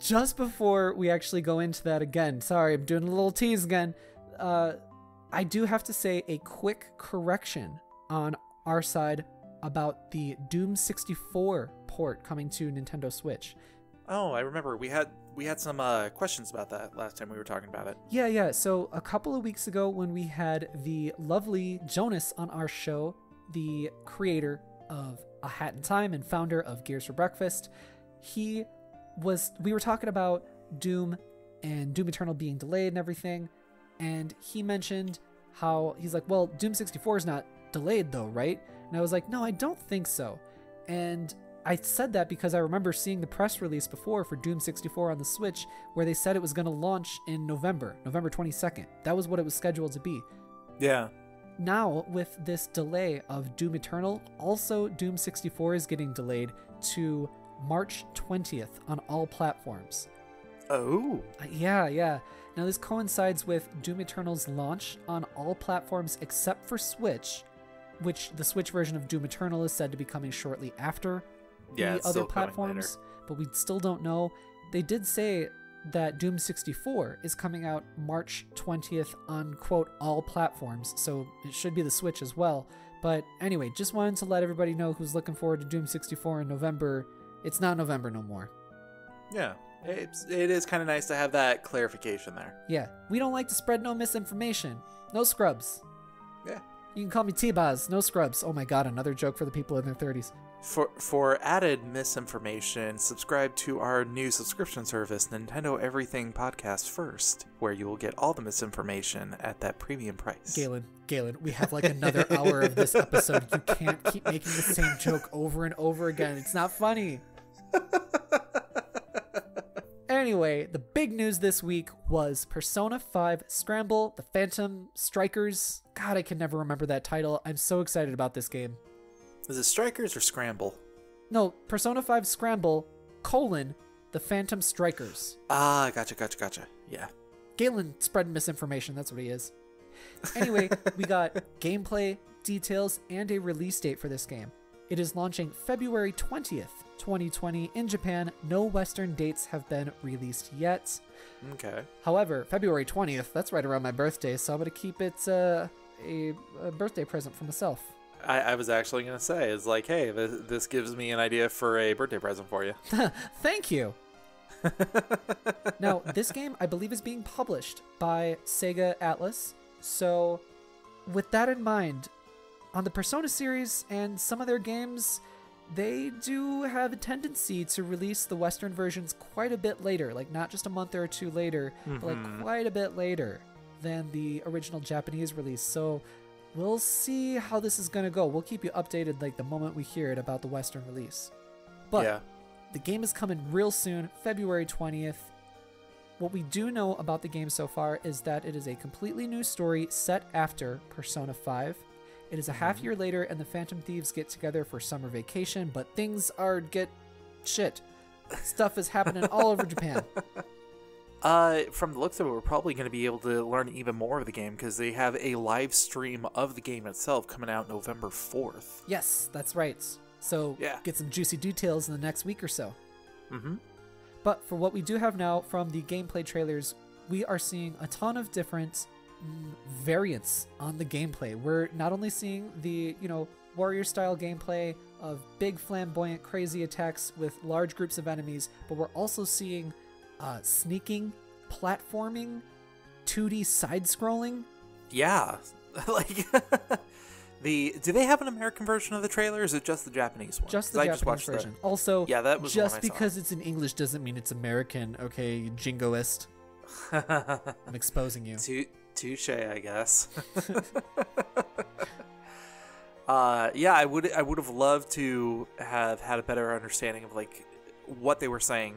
just before we actually go into that again, sorry, I'm doing a little tease again. I do have to say a quick correction on our side about the Doom 64 port coming to Nintendo Switch. Oh, I remember we had some questions about that last time we were talking about it. Yeah. So a couple of weeks ago when we had the lovely Jonas on our show, the creator of A Hat in Time and founder of Gears for Breakfast, we were talking about Doom and Doom Eternal being delayed and everything, and he mentioned how he's like, well, Doom 64 is not delayed though, right? And I was like, no, I don't think so. And I said that because I remember seeing the press release before for Doom 64 on the Switch where they said it was going to launch in November 22nd. That was what it was scheduled to be. Yeah. Now, with this delay of Doom Eternal, also Doom 64 is getting delayed to March 20th on all platforms. Oh. Yeah. Now, this coincides with Doom Eternal's launch on all platforms except for Switch, which the Switch version of Doom Eternal is said to be coming shortly after the other platforms, but we still don't know. They did say that Doom 64 is coming out March 20th on, quote, all platforms, so it should be the Switch as well. But anyway, just wanted to let everybody know who's looking forward to Doom 64 in November. It's not November no more. Yeah, it is kind of nice to have that clarification there. Yeah, we don't like to spread no misinformation. No scrubs. Yeah. You can call me T-Boz, no scrubs. Oh my god, another joke for the people in their 30s. For added misinformation, subscribe to our new subscription service, Nintendo Everything Podcast First, where you will get all the misinformation at that premium price. Galen, we have like another hour of this episode. You can't keep making the same joke over and over again. It's not funny. Anyway, the big news this week was Persona 5 Scramble, the Phantom Strikers. God, I can never remember that title. I'm so excited about this game. Is it Strikers or Scramble? No, Persona 5 Scramble, the Phantom Strikers. Ah, gotcha. Yeah. Galen spreading misinformation, that's what he is. Anyway, we got gameplay, details, and a release date for this game. It is launching February 20th, 2020 in Japan. No Western dates have been released yet. Okay. However, February 20th, that's right around my birthday, so I'm going to keep it a birthday present for myself. I was actually going to say, it's like, hey, this gives me an idea for a birthday present for you. Thank you. Now, this game, I believe, is being published by Sega Atlas. So, with that in mind, on the Persona series and some of their games, they do have a tendency to release the Western versions quite a bit later. Like, not just a month or two later, but like quite a bit later than the original Japanese release. So, we'll see how this is going to go. We'll keep you updated like the moment we hear it about the Western release. But the game is coming real soon, February 20th. What we do know about the game so far is that it is a completely new story set after Persona 5. It is a half year later and the Phantom Thieves get together for summer vacation, but things shit. Stuff is happening all over Japan. From the looks of it, we're probably going to be able to learn even more of the game because they have a live stream of the game itself coming out November 4th. Yes, that's right. So get some juicy details in the next week or so. But for what we do have now from the gameplay trailers, we are seeing a ton of different variants on the gameplay. We're not only seeing the, warrior style gameplay of big flamboyant crazy attacks with large groups of enemies, but we're also seeing sneaking, platforming, 2D side-scrolling. Yeah. Like, do they have an American version of the trailer, or is it just the Japanese one? Just the Japanese version. Also, that was just because it's in English doesn't mean it's American, okay, you jingoist. I'm exposing you. Touche, I guess. I would have loved to have had a better understanding of, like, what they were saying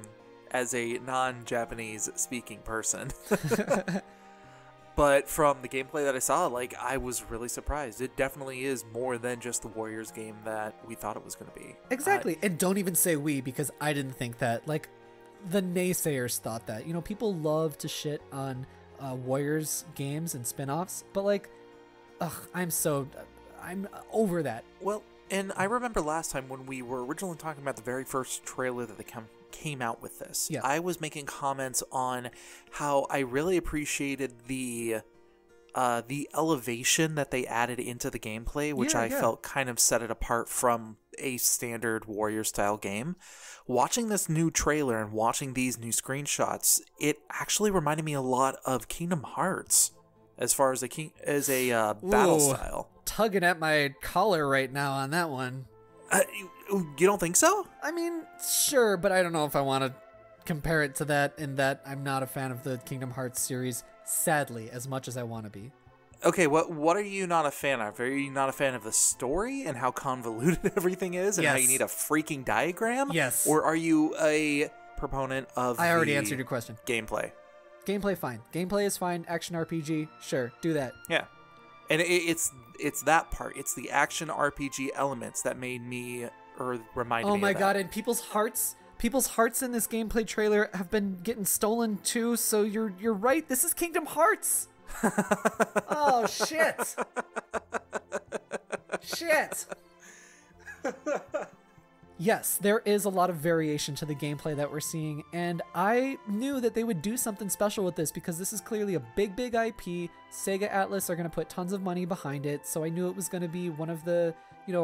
as a non-Japanese speaking person. But from the gameplay that I saw, like, I was really surprised. It definitely is more than just the Warriors game that we thought it was going to be. Exactly. And don't even say we, because I didn't think that. Like, the naysayers thought that. People love to shit on Warriors games and spin-offs, but, like, I'm over that. Well, And I remember last time when we were originally talking about the very first trailer that they came out with this, Yeah. I was making comments on how I really appreciated the elevation that they added into the gameplay, which I felt kind of set it apart from a standard Warrior-style game. Watching this new trailer and watching these new screenshots, it actually reminded me a lot of Kingdom Hearts as far as a battle style. Tugging at my collar right now on that one. You don't think so? I mean, sure, but I don't know if I want to compare it to that, in that I'm not a fan of the Kingdom Hearts series, sadly, as much as I want to be. Okay, what are you not a fan of? Are you not a fan of the story and how convoluted everything is and how you need a freaking diagram? Yes. Or are you a proponent of I already answered your question. Gameplay? Gameplay, fine. Gameplay is fine. Action RPG, sure, do that. Yeah. And it's that part. It's the action RPG elements that made me, or reminded me of that. Oh my god, and people's hearts in this gameplay trailer have been getting stolen too, so you're right, this is Kingdom Hearts! Oh, shit! Shit! Yes, there is a lot of variation to the gameplay that we're seeing, and I knew that they would do something special with this because this is clearly a big IP. Sega Atlas are going to put tons of money behind it, so I knew it was going to be one of the,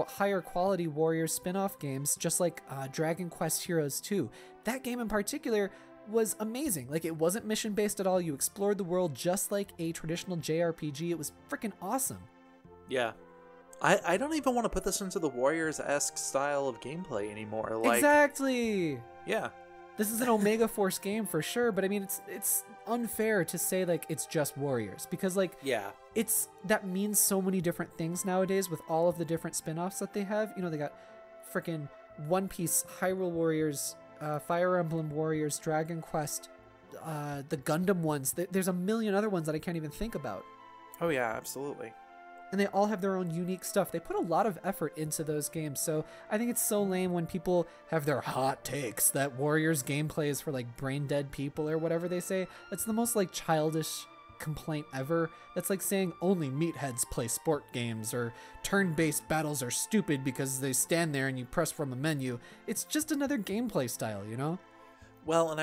higher quality Warriors spin-off games, just like Dragon Quest Heroes 2. That game in particular was amazing. Like, it wasn't mission-based at all. You explored the world just like a traditional JRPG. It was freaking awesome. Yeah. I don't even want to put this into the Warriors-esque style of gameplay anymore. Like, exactly. Yeah. This is an Omega Force game for sure, but I mean, it's unfair to say like it's just Warriors because that means so many different things nowadays with all of the different spin-offs that they have. They got freaking One Piece, Hyrule Warriors, Fire Emblem Warriors, Dragon Quest, the Gundam ones. There's a million other ones that I can't even think about. Oh yeah, absolutely. And they all have their own unique stuff. They put a lot of effort into those games, so I think it's so lame when people have their hot takes that Warriors gameplay is for like brain dead people or whatever they say. That's the most like childish complaint ever. That's like saying only meatheads play sport games, or turn-based battles are stupid because they stand there and you press from a menu. It's just another gameplay style, Well, and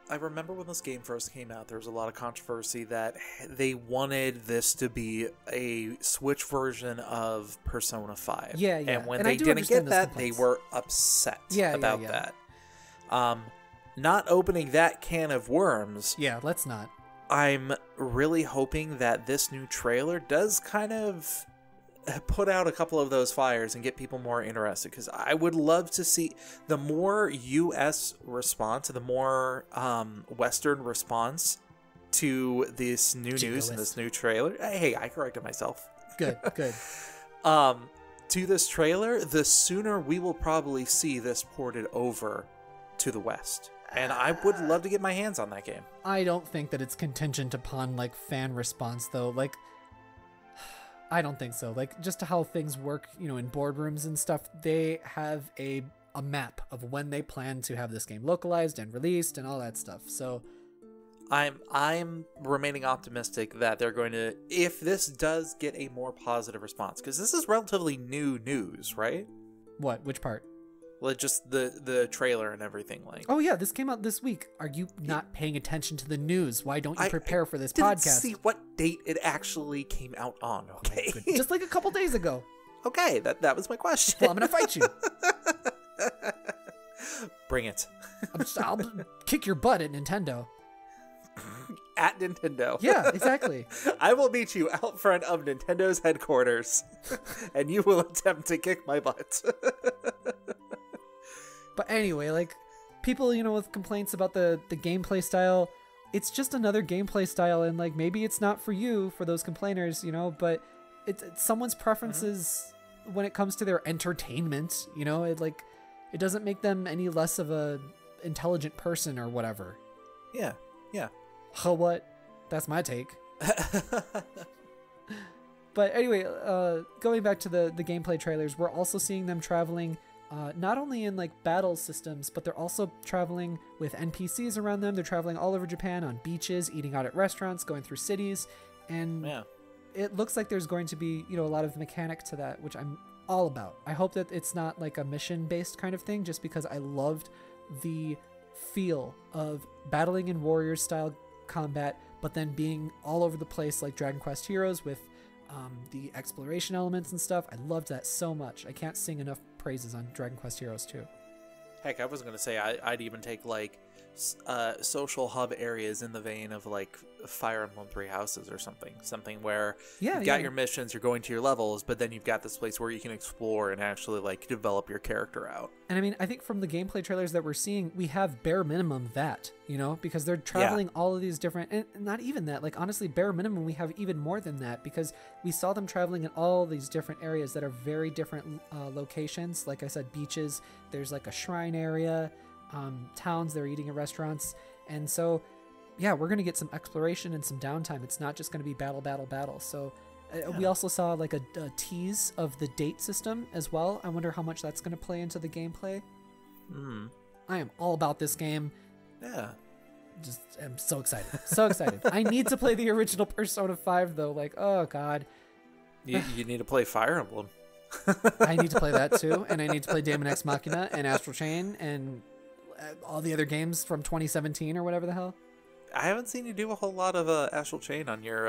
I remember when this game first came out, there was a lot of controversy that they wanted this to be a Switch version of Persona 5. Yeah. And when they didn't get that, they were upset about that. Not opening that can of worms. Yeah, let's not. I'm really hoping that this new trailer does kind of put out a couple of those fires and get people more interested, because I would love to see the more US response, the more Western response to this new news and this new trailer. Hey, I corrected myself. Good. To this trailer, the sooner we will probably see this ported over to the West. And I would love to get my hands on that game. I don't think that it's contingent upon like fan response though. Like, I don't think so. Like, just to how things work, in boardrooms and stuff, they have a map of when they plan to have this game localized and released and all that stuff. So I'm remaining optimistic that they're going to, if this does get a more positive response, because this is relatively new news, right? What? Which part? Well, just the trailer and everything. Like, oh yeah, this came out this week. Are you not paying attention to the news? Why don't you prepare for this didn't podcast? See what date it actually came out on. Okay, just like a couple days ago. Okay, that was my question. Well, I'm gonna fight you. Bring it. I'll kick your butt at Nintendo. At Nintendo. Yeah, exactly. I will meet you out front of Nintendo's headquarters, and you will attempt to kick my butt. But anyway, like, people, with complaints about the gameplay style, it's just another gameplay style, and, like, maybe it's not for you, for those complainers, but it's someone's preferences when it comes to their entertainment, it doesn't make them any less of a intelligent person or whatever. Yeah. Oh, what? That's my take. But anyway, going back to the gameplay trailers, we're also seeing them traveling not only in like battle systems, but they're also traveling with NPCs around them. They're traveling all over Japan on beaches, eating out at restaurants, going through cities, and it looks like there's going to be a lot of mechanic to that, which I'm all about. I hope that it's not like a mission-based kind of thing, just because I loved the feel of battling in Warriors-style combat, but then being all over the place like Dragon Quest Heroes with the exploration elements and stuff. I loved that so much. I can't sing enough praises on Dragon Quest Heroes 2. Heck, I was going to say I'd even take like social hub areas in the vein of like Fire Emblem Three Houses or something where you've got your missions, you're going to your levels, but then you've got this place where you can explore and actually like develop your character out. And I mean, I think from the gameplay trailers that we're seeing, we have bare minimum that, because they're traveling all of these different, and not even that, like honestly, bare minimum, we have even more than that, because we saw them traveling in all these different areas that are very different locations. Like I said, beaches, there's like a shrine area, towns, they're eating at restaurants. And so, yeah, we're going to get some exploration and some downtime. It's not just going to be battle. So we also saw like a tease of the date system as well. I wonder how much that's going to play into the gameplay. I am all about this game. Yeah. I'm so excited. So excited. I need to play the original Persona 5 though. Like, oh God. You need to play Fire Emblem. I need to play that too. And I need to play Daemon X Machina and Astral Chain and all the other games from 2017 or whatever the hell. I haven't seen you do a whole lot of Astral Chain on your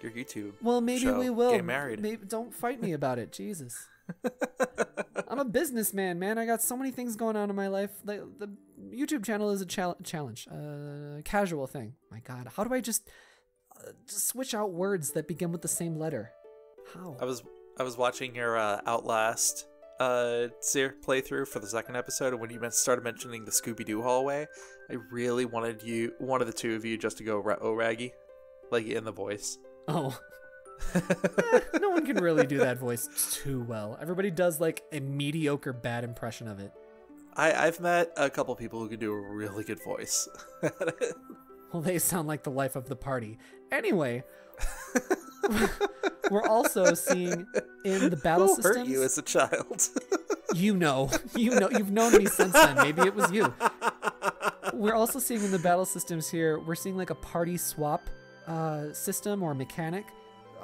YouTube. Well, maybe show. we will. Get married. Maybe, don't fight me about it. Jesus. I'm a businessman, man. I got so many things going on in my life. The YouTube channel is a challenge, casual thing. My God, how do I just switch out words that begin with the same letter? How? I was watching your Outlast playthrough for the second episode, and when you started mentioning the Scooby-Doo hallway, I really wanted one of the two of you, just to go Raggy, like in the voice. Oh. No one can really do that voice too well. Everybody does like a mediocre bad impression of it. I've met a couple people who can do a really good voice. Well, they sound like the life of the party. Anyway, we're also seeing in the battle systems. Who hurt you as a child? You've known me since then. Maybe it was you. We're also seeing in the battle systems here, we're seeing like a party swap system or mechanic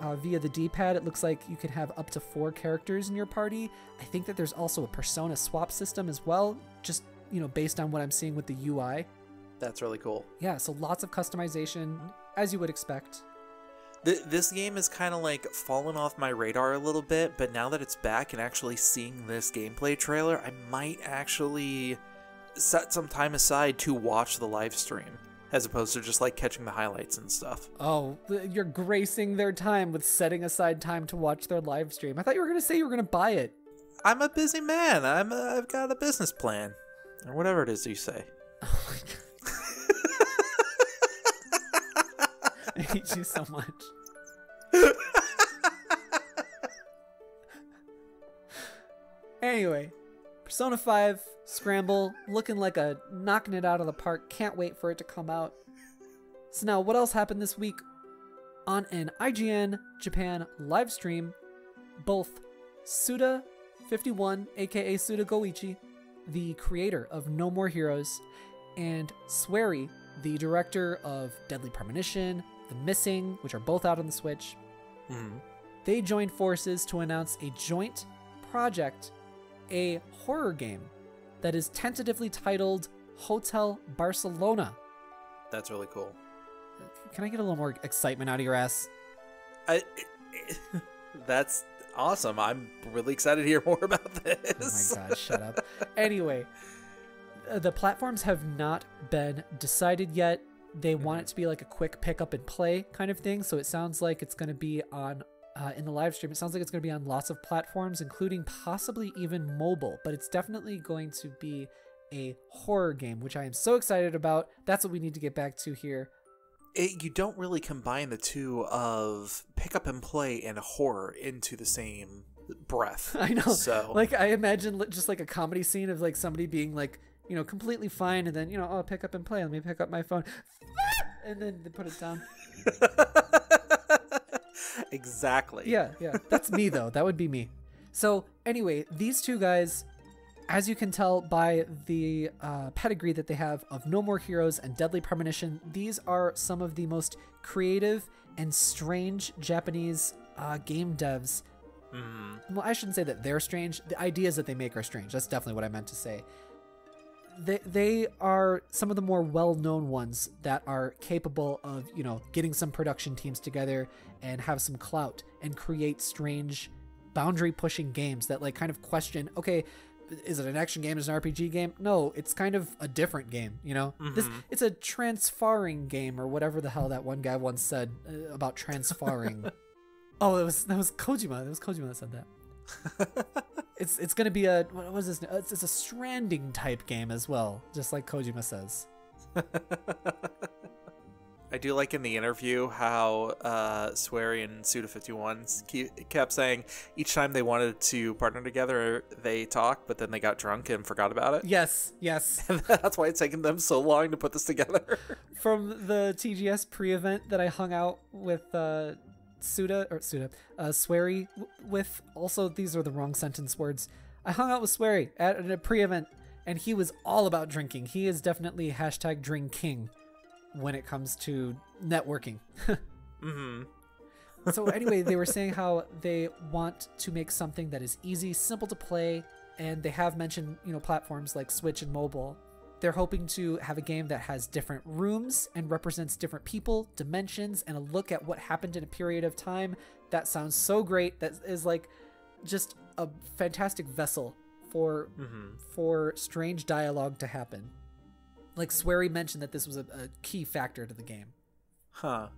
via the D-pad. It looks like you could have up to 4 characters in your party. I think that there's also a persona swap system as well, just, based on what I'm seeing with the UI. That's really cool. Yeah, so lots of customization, as you would expect. This game is kind of like fallen off my radar a little bit, but now that it's back and actually seeing this gameplay trailer, I might actually set some time aside to watch the live stream, as opposed to just like catching the highlights and stuff. Oh, you're gracing their time with setting aside time to watch their live stream. I thought you were going to say you were going to buy it. I'm a busy man. I've got a business plan, or whatever it is you say. Oh my God. I hate you so much. Anyway, Persona 5 Scramble looking like a knocking it out of the park. Can't wait for it to come out. So now, what else happened this week? On an IGN Japan live stream, both Suda51, aka Suda Goichi, the creator of No More Heroes, and Swery, the director of Deadly Premonition, The Missing, which are both out on the Switch, they joined forces to announce a joint project, a horror game that is tentatively titled Hotel Barcelona. That's really cool. Can I get a little more excitement out of your ass? That's awesome. I'm really excited to hear more about this. Oh my God, shut up. Anyway, the platforms have not been decided yet. They want it to be like a quick pick up and play kind of thing. So it sounds like it's going to be on, in the live stream, it sounds like it's going to be on lots of platforms, including possibly even mobile. But it's definitely going to be a horror game, which I am so excited about. That's what we need to get back to here. You don't really combine the two of pick up and play and horror into the same breath. I know. So, like, I imagine just like a comedy scene of like somebody being like, completely fine, and then, oh, pick up and play. Let me pick up my phone. And then they put it down. Exactly. Yeah. That's me, though. That would be me. So, anyway, these two guys, as you can tell by the pedigree that they have of No More Heroes and Deadly Premonition, these are some of the most creative and strange Japanese game devs well, I shouldn't say that they're strange. The ideas that they make are strange. That's definitely what I meant to say. They are some of the more well-known ones that are capable of, you know, getting some production teams together and have some clout and create strange boundary-pushing games that like kind of question, okay, is it an action game? Is it an RPG game? No, it's kind of a different game, you know? It's a transfarring game, or whatever the hell that one guy once said about transfarring. Oh, that was Kojima. That was Kojima that said that. It's gonna be a, what was this? It's a Stranding type game as well, just like Kojima says. I do like in the interview how Swery and Suda51 kept saying each time they wanted to partner together, they talked, but then they got drunk and forgot about it. Yes. And that's why it's taken them so long to put this together. From the TGS pre-event that I hung out with Swery with, also these are the wrong sentence words. I hung out with Swery at a pre-event, and he was all about drinking. He is definitely #drinking when it comes to networking. So anyway, they were saying how they want to make something that is easy, simple to play, and they have mentioned, you know, platforms like Switch and mobile. They're hoping to have a game that has different rooms and represents different people, dimensions, and a look at what happened in a period of time. That sounds so great. That is like just a fantastic vessel for strange dialogue to happen. Like Swery mentioned that this was a key factor to the game. Huh.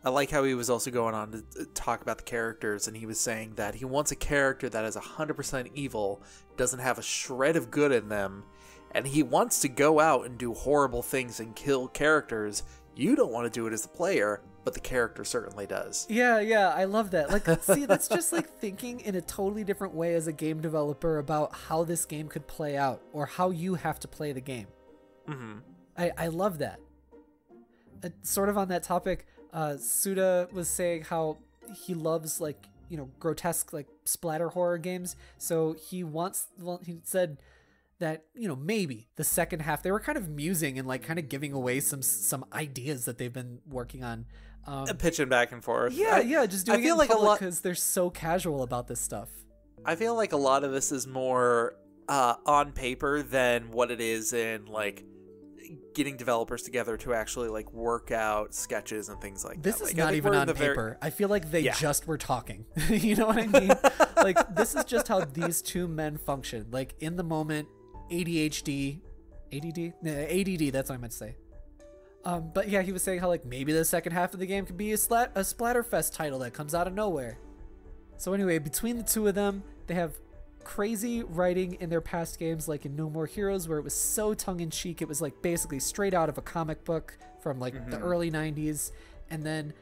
I like how he was also going on to talk about the characters, and he was saying that he wants a character that is 100% evil, doesn't have a shred of good in them, and he wants to go out and do horrible things and kill characters. You don't want to do it as the player, but the character certainly does. Yeah, I love that. Like, see, that's just like thinking in a totally different way as a game developer about how this game could play out, or how you have to play the game. I love that. Sort of on that topic, Suda was saying how he loves, like, you know, grotesque, like, splatter horror games. So he said that, you know, maybe the second half, they were kind of musing and like kind of giving away some ideas that they've been working on. Pitching back and forth. Yeah, just doing I feel it in like public because they're so casual about this stuff. I feel like a lot of this is more on paper than what it is in, like, getting developers together to actually like work out sketches and things like this that. This is like, not even on paper. I feel like they just were talking. You know what I mean? Like, this is just how these two men function. Like, in the moment, ADD, that's what I meant to say. But yeah, he was saying how like maybe the second half of the game could be a Splatterfest title that comes out of nowhere. So anyway, between the two of them, they have crazy writing in their past games, like in No More Heroes, where it was so tongue-in-cheek, it was like basically straight out of a comic book from like the early 90s. And then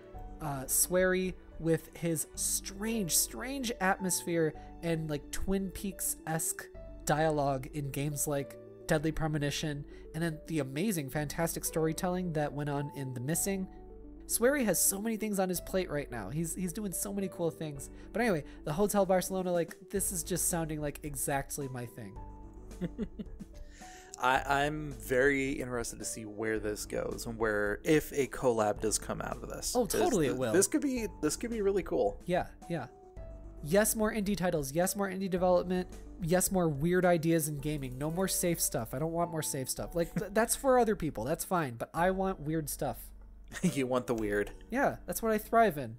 Swery with his strange atmosphere and like Twin Peaks-esque dialogue in games like Deadly Premonition, and then the amazing, fantastic storytelling that went on in The Missing. Swery has so many things on his plate right now. He's doing so many cool things. But anyway, the Hotel Barcelona, like, this is just sounding like exactly my thing. I'm very interested to see where this goes and where, if a collab does come out of this. Oh, totally it will. This could be really cool. Yeah. Yes, more indie titles. Yes, more indie development. Yes, more weird ideas in gaming. No more safe stuff. I don't want more safe stuff. Like, that's for other people. That's fine. But I want weird stuff. You want the weird. Yeah, that's what I thrive in.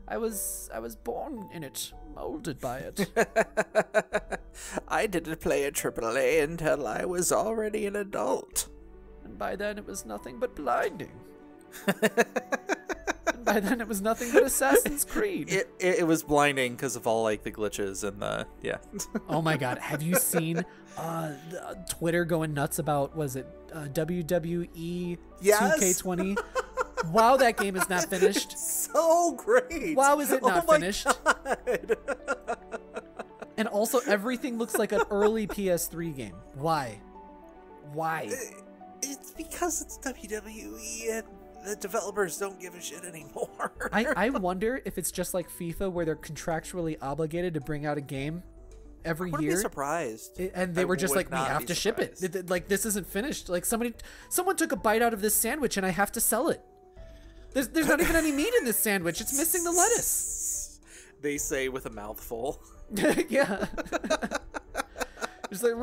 I was born in it, molded by it. I didn't play a AAA until I was already an adult. And by then it was nothing but blinding. And by then it was nothing but Assassin's Creed. It was blinding because of all like the glitches and the Oh my god, have you seen Twitter going nuts about, was it WWE 2K20? Wow, that game is not finished. So great. Wow, is it not finished? God. And also, everything looks like an early PS3 game. Why? It's because it's WWE and the developers don't give a shit anymore. I wonder if it's just like FIFA, where they're contractually obligated to bring out a game every year. I wouldn't be surprised. And they were just like, we have to ship it. Like, this isn't finished. Like, someone took a bite out of this sandwich and I have to sell it. There's not even any meat in this sandwich. It's missing the lettuce. they say with a mouthful. Yeah. Just like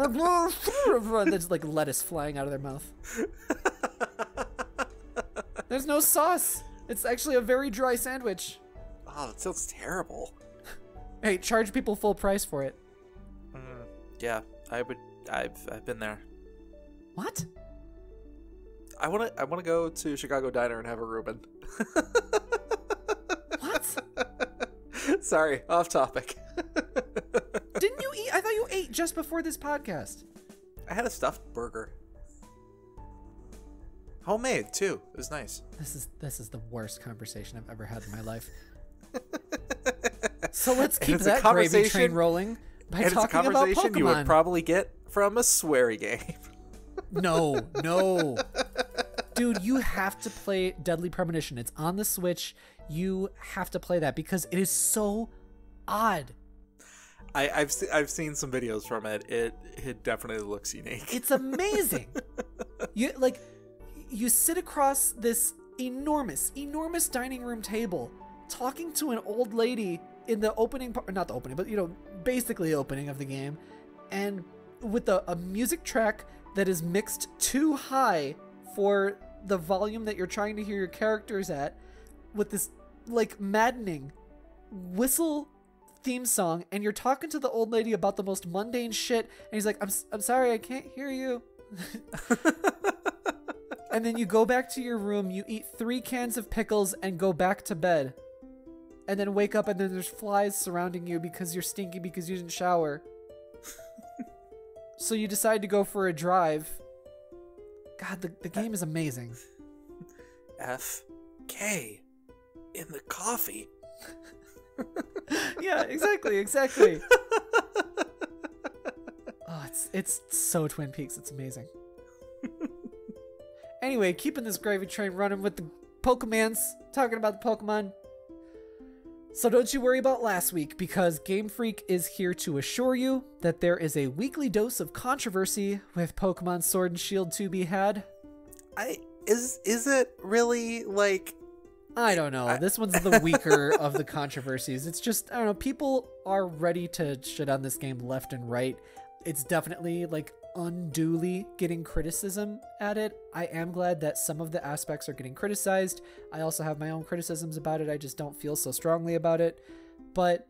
there's like lettuce flying out of their mouth. There's no sauce. It's actually a very dry sandwich. Oh, that sounds terrible. Hey, charge people full price for it. Yeah, I would. I've been there. What? I wanna go to Chicago Diner and have a Reuben. What? Sorry, off topic. Didn't you eat? I thought you ate just before this podcast. I had a stuffed burger. Homemade too. It was nice. This is the worst conversation I've ever had in my life. So let's keep that gravy train rolling by talking about Pokemon. You would probably get from a Swery game. No. Dude, you have to play Deadly Premonition. It's on the Switch. You have to play that because it is so odd. I've seen some videos from it. It definitely looks unique. It's amazing. You sit across this enormous dining room table talking to an old lady in the opening part, not the opening, but basically the opening of the game, and with a music track that is mixed too high for the volume that you're trying to hear your characters at, with this like maddening whistle theme song, and you're talking to the old lady about the most mundane shit, and he's like, I'm sorry, I can't hear you. And then you go back to your room, you eat 3 cans of pickles and go back to bed. And then wake up and then there's flies surrounding you because you're stinky because you didn't shower. So you decide to go for a drive. God, the game is amazing. FK in the coffee. Yeah, exactly. Oh, it's so Twin Peaks. It's amazing. Anyway, keeping this gravy train running with the Pokemans, talking about the Pokemon. So don't you worry about last week, because Game Freak is here to assure you that there is a weekly dose of controversy with Pokemon Sword and Shield to be had. Is it really like... I don't know. This one's the weaker of the controversies. It's just, I don't know, people are ready to shit on this game left and right. It's definitely like unduly getting criticism at it. I am glad that some of the aspects are getting criticized. I also have my own criticisms about it. I just don't feel so strongly about it. But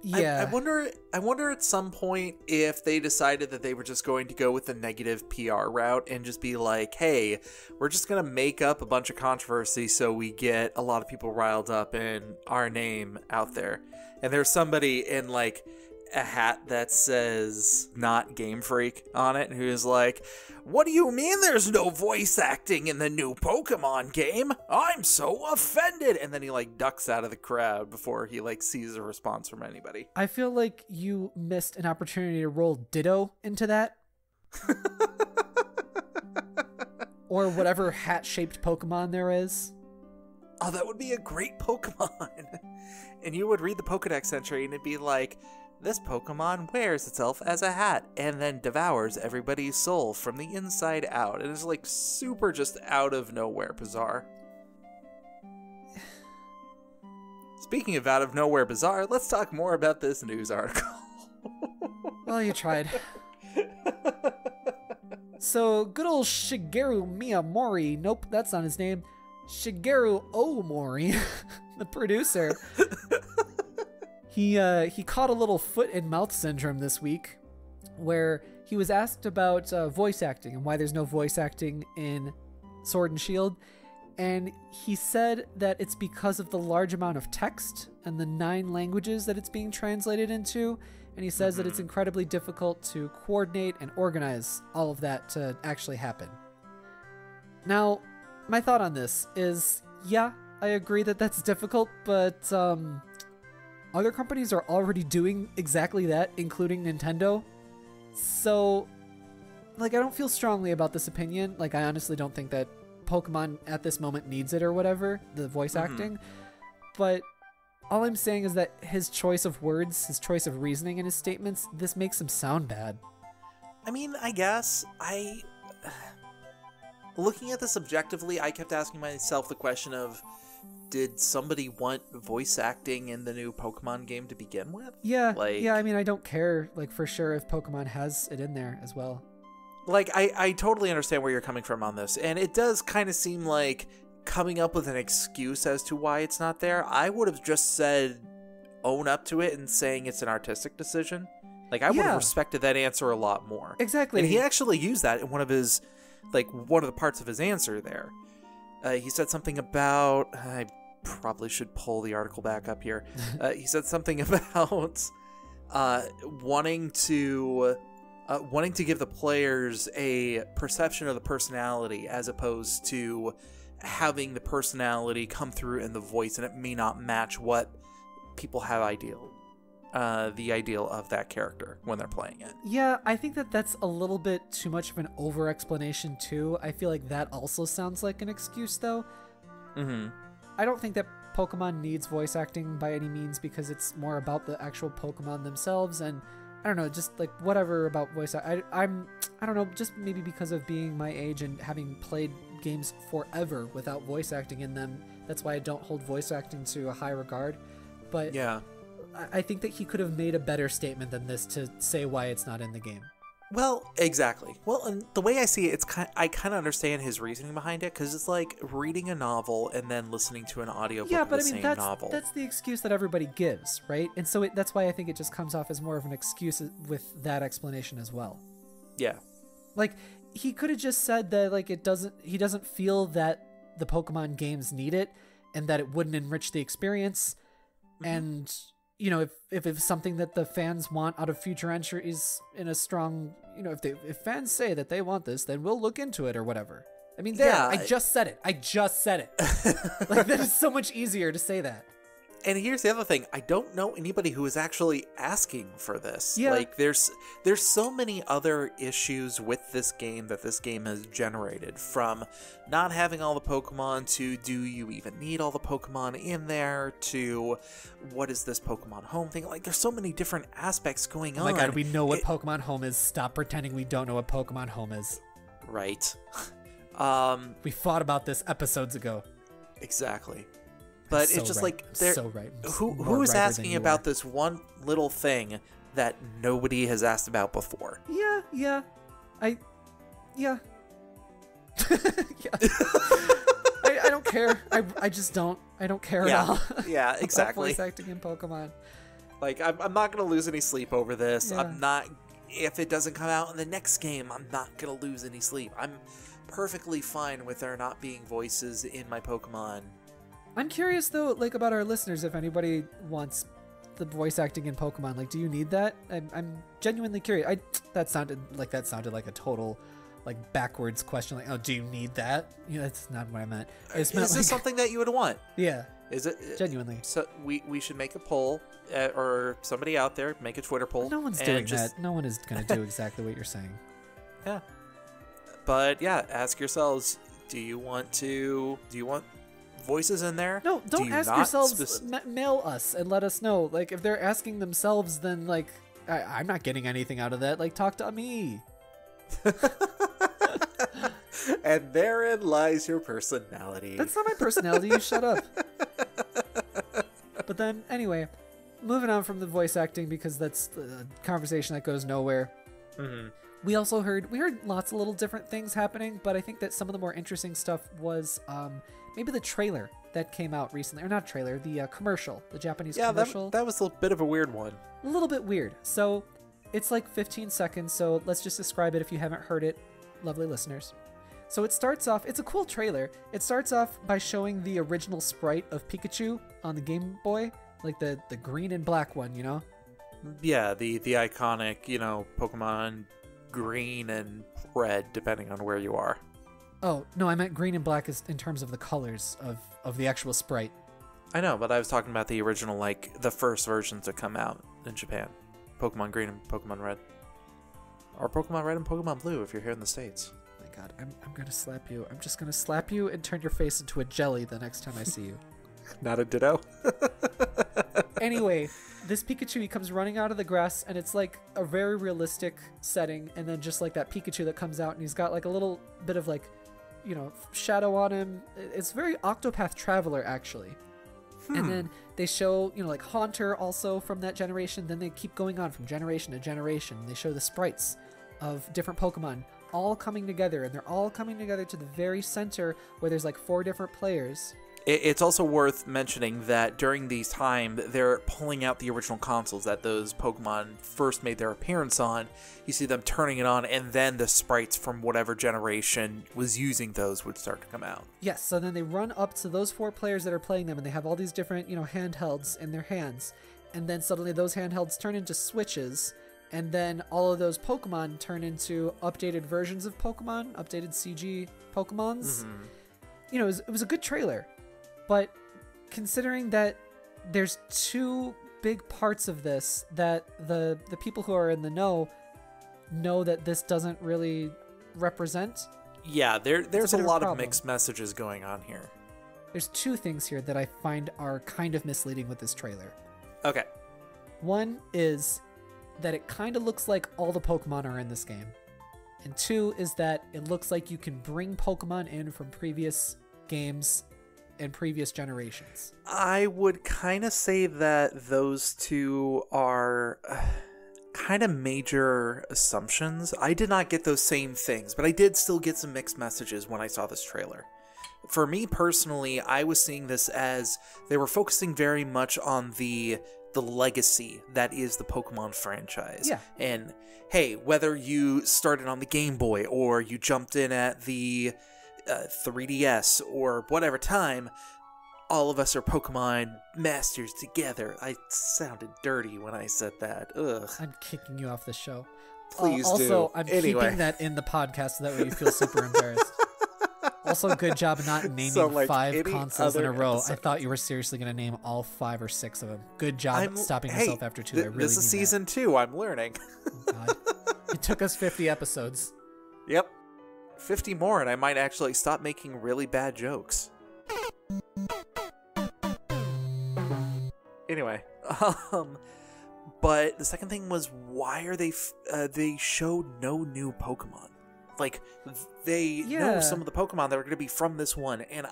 yeah, I wonder at some point if they decided that they were just going to go with the negative PR route and just be like, hey, we're just going to make up a bunch of controversy so we get a lot of people riled up and our name out there. And there's somebody in like a hat that says not Game Freak on it who's like, what do you mean there's no voice acting in the new Pokemon game? I'm so offended. And then he like ducks out of the crowd before he like sees a response from anybody. I feel like you missed an opportunity to roll Ditto into that. Or whatever hat-shaped Pokemon there is. Oh, that would be a great Pokemon. And you would read the Pokedex entry and it'd be like, this Pokemon wears itself as a hat and then devours everybody's soul from the inside out. It is like super just out of nowhere bizarre. Speaking of out of nowhere bizarre, let's talk more about this news article. Well, you tried. So, good old Shigeru Miyamori, nope, that's not his name, Shigeru Omori, the producer, he caught a little foot and mouth syndrome this week, where he was asked about voice acting and why there's no voice acting in Sword and Shield, and he said that it's because of the large amount of text and the 9 languages that it's being translated into, and he says that it's incredibly difficult to coordinate and organize all of that to actually happen. Now, my thought on this is, yeah, I agree that that's difficult, but other companies are already doing exactly that, including Nintendo. So, like, I don't feel strongly about this opinion. Like, I honestly don't think that Pokemon at this moment needs it or whatever, the voice acting. But all I'm saying is that his choice of words, his choice of reasoning in his statements, this makes him sound bad. I mean, I guess looking at this objectively, I kept asking myself the question of, did somebody want voice acting in the new Pokemon game to begin with? Yeah, yeah. I mean, I don't care, like, for sure if Pokemon has it in there as well. Like, I totally understand where you're coming from on this, and it does kind of seem like coming up with an excuse as to why it's not there. I would have just said, own up to it and saying it's an artistic decision. Like, I would have respected that answer a lot more. Exactly. And he actually used that in one of the parts of his answer there. He said something about, I probably should pull the article back up here. He said something about wanting to give the players a perception of the personality as opposed to having the personality come through in the voice, and it may not match what people have the ideal of that character when they're playing it. Yeah, I think that's a little bit too much of an over explanation too. I feel like that also sounds like an excuse though. Mm-hmm. I don't think that Pokemon needs voice acting by any means, because it's more about the actual Pokemon themselves, and I don't know, just like whatever about voice. I don't know, just maybe because of being my age and having played games forever without voice acting in them, that's why I don't hold voice acting to a high regard. But yeah, I think that he could have made a better statement than this to say why it's not in the game. Well, exactly. Well, and the way I see it, I kind of understand his reasoning behind it, because it's like reading a novel and then listening to an audiobook of the same novel. That's the excuse that everybody gives, right? And so that's why I think it just comes off as more of an excuse with that explanation as well. Yeah. Like, he could have just said that, like, he doesn't feel that the Pokemon games need it and that it wouldn't enrich the experience. Mm-hmm. And, you know, if it's something that the fans want out of future entries in a strong, you know, if fans say that they want this, then we'll look into it or whatever. I mean, I just said it. Like, that is so much easier to say that. And here's the other thing. I don't know anybody who is actually asking for this. Yeah. Like, there's so many other issues with this game that this game has generated, from not having all the Pokemon to do you even need all the Pokemon in there to what is this Pokemon Home thing. Like, there's so many different aspects going on. Oh my god, we know what Pokemon Home is. Stop pretending we don't know what Pokemon Home is. Right. We fought about this episodes ago. Exactly. But so it's just right. like, so right. who is asking about this one little thing that nobody has asked about before? Yeah. Yeah. I don't care. I just don't. I don't care at all. Yeah, exactly. Voice acting in Pokemon. Like, I'm not going to lose any sleep over this. Yeah. I'm not, if it doesn't come out in the next game, I'm not going to lose any sleep. I'm perfectly fine with there not being voices in my Pokemon. I'm curious though, like, about our listeners, if anybody wants the voice acting in Pokemon. Like, do you need that? I'm genuinely curious. That sounded like a total, like, backwards question. Like, oh, do you need that? You know, that's not what I meant. Is this something that you would want? Yeah. Is it? Genuinely. So we should make a poll, or somebody out there make a Twitter poll. No one's doing that. No one is going to do exactly what you're saying. Yeah. But yeah, ask yourselves, do you want voices in there? No, don't ask yourselves. Mail us and let us know. Like, if they're asking themselves, then, like, I'm not getting anything out of that. Like, talk to me. And therein lies your personality. That's not my personality. You shut up. But then, anyway, moving on from the voice acting, because that's the conversation that goes nowhere. Mm-hmm. We heard lots of little different things happening, but I think that some of the more interesting stuff was maybe the trailer that came out recently, or not trailer, the commercial, the Japanese commercial. Yeah, that was a bit of a weird one. A little bit weird. So it's like 15 seconds, so let's just describe it if you haven't heard it, lovely listeners. So it starts off, it's a cool trailer. It starts off by showing the original sprite of Pikachu on the Game Boy, like the green and black one, you know? Yeah, the iconic, you know, Pokemon green and red, depending on where you are. Oh, no, I meant green and black is in terms of the colors of the actual sprite. I know, but I was talking about the original, like, the first versions that come out in Japan. Pokemon Green and Pokemon Red. Or Pokemon Red and Pokemon Blue if you're here in the States. Oh my god, I'm gonna slap you. I'm just gonna slap you and turn your face into a jelly the next time I see you. Not a ditto? Anyway, this Pikachu, he comes running out of the grass, and it's like a very realistic setting, and then just like that Pikachu that comes out, and he's got like a little bit of like, shadow on him. It's very Octopath Traveler, actually. And then they show, like Haunter also from that generation. Then they keep going on from generation to generation. They show the sprites of different Pokemon all coming together, and they're all coming together to the very center where there's like 4 different players. It's also worth mentioning that during these time, they're pulling out the original consoles that those Pokemon first made their appearance on. You see them turning it on, and then the sprites from whatever generation was using those would start to come out. Yes, so then they run up to those 4 players that are playing them, and they have all these different, handhelds in their hands. And then suddenly those handhelds turn into switches, and then all of those Pokemon turn into updated versions of Pokemon, updated CG Pokemons. Mm-hmm. It was a good trailer. But considering that there's 2 big parts of this that the people who are in the know that this doesn't really represent. Yeah, there's a lot of mixed messages going on here. There's 2 things here that I find are kind of misleading with this trailer. Okay. One is that it kind of looks like all the Pokemon are in this game. And 2 is that it looks like you can bring Pokemon in from previous games and previous generations. I would kind of say that those 2 are kind of major assumptions. I did not get those same things, but I did still get some mixed messages when I saw this trailer. For me personally, I was seeing this as they were focusing very much on the legacy that is the Pokemon franchise. Yeah. And hey, whether you started on the Game Boy or you jumped in at the 3DS or whatever time, all of us are Pokemon masters together. I sounded dirty when I said that. Ugh. I'm kicking you off the show. Please do. Also, I'm keeping that in the podcast so that way you feel super embarrassed. Also, good job not naming 5 consoles in a row. Episode. I thought you were seriously going to name all 5 or 6 of them. Good job stopping yourself after 2. I really this is season 2. I'm learning. Oh, God. It took us 50 episodes. Yep. 50 more, and I might actually stop making really bad jokes. Anyway, but the second thing was, why are they showed no new Pokemon? Like, they know some of the Pokemon that are going to be from this one, and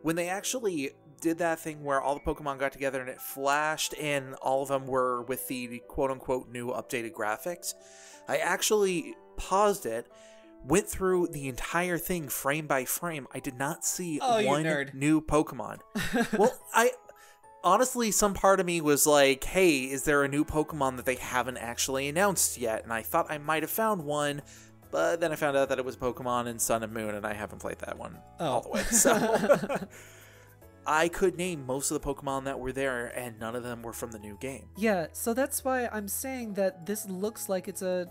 when they actually did that thing where all the Pokemon got together and it flashed and all of them were with the quote-unquote new updated graphics, I actually paused it, went through the entire thing frame by frame. I did not see one new Pokemon. Well, honestly, some part of me was like, hey, is there a new Pokemon that they haven't actually announced yet? And I thought I might have found one, but then I found out that it was Pokemon in Sun and Moon, and I haven't played that one all the way. So I could name most of the Pokemon that were there, and none of them were from the new game. Yeah, so that's why I'm saying that this looks like it's a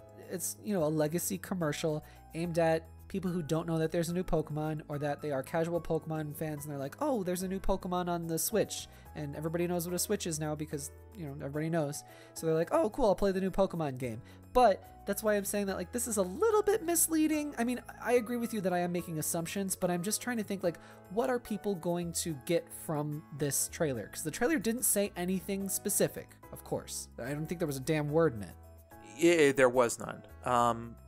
legacy commercial aimed at people who don't know that there's a new Pokemon, or that they are casual Pokemon fans and they're like, oh, there's a new Pokemon on the Switch, and everybody knows what a Switch is now because everybody knows, so they're like, oh cool, I'll play the new Pokemon game. But that's why I'm saying that, like, this is a little bit misleading. I mean, I agree with you that I am making assumptions, but I'm just trying to think, like, what are people going to get from this trailer? Because the trailer didn't say anything specific, of course. I don't think there was a damn word in it. Yeah, there was none.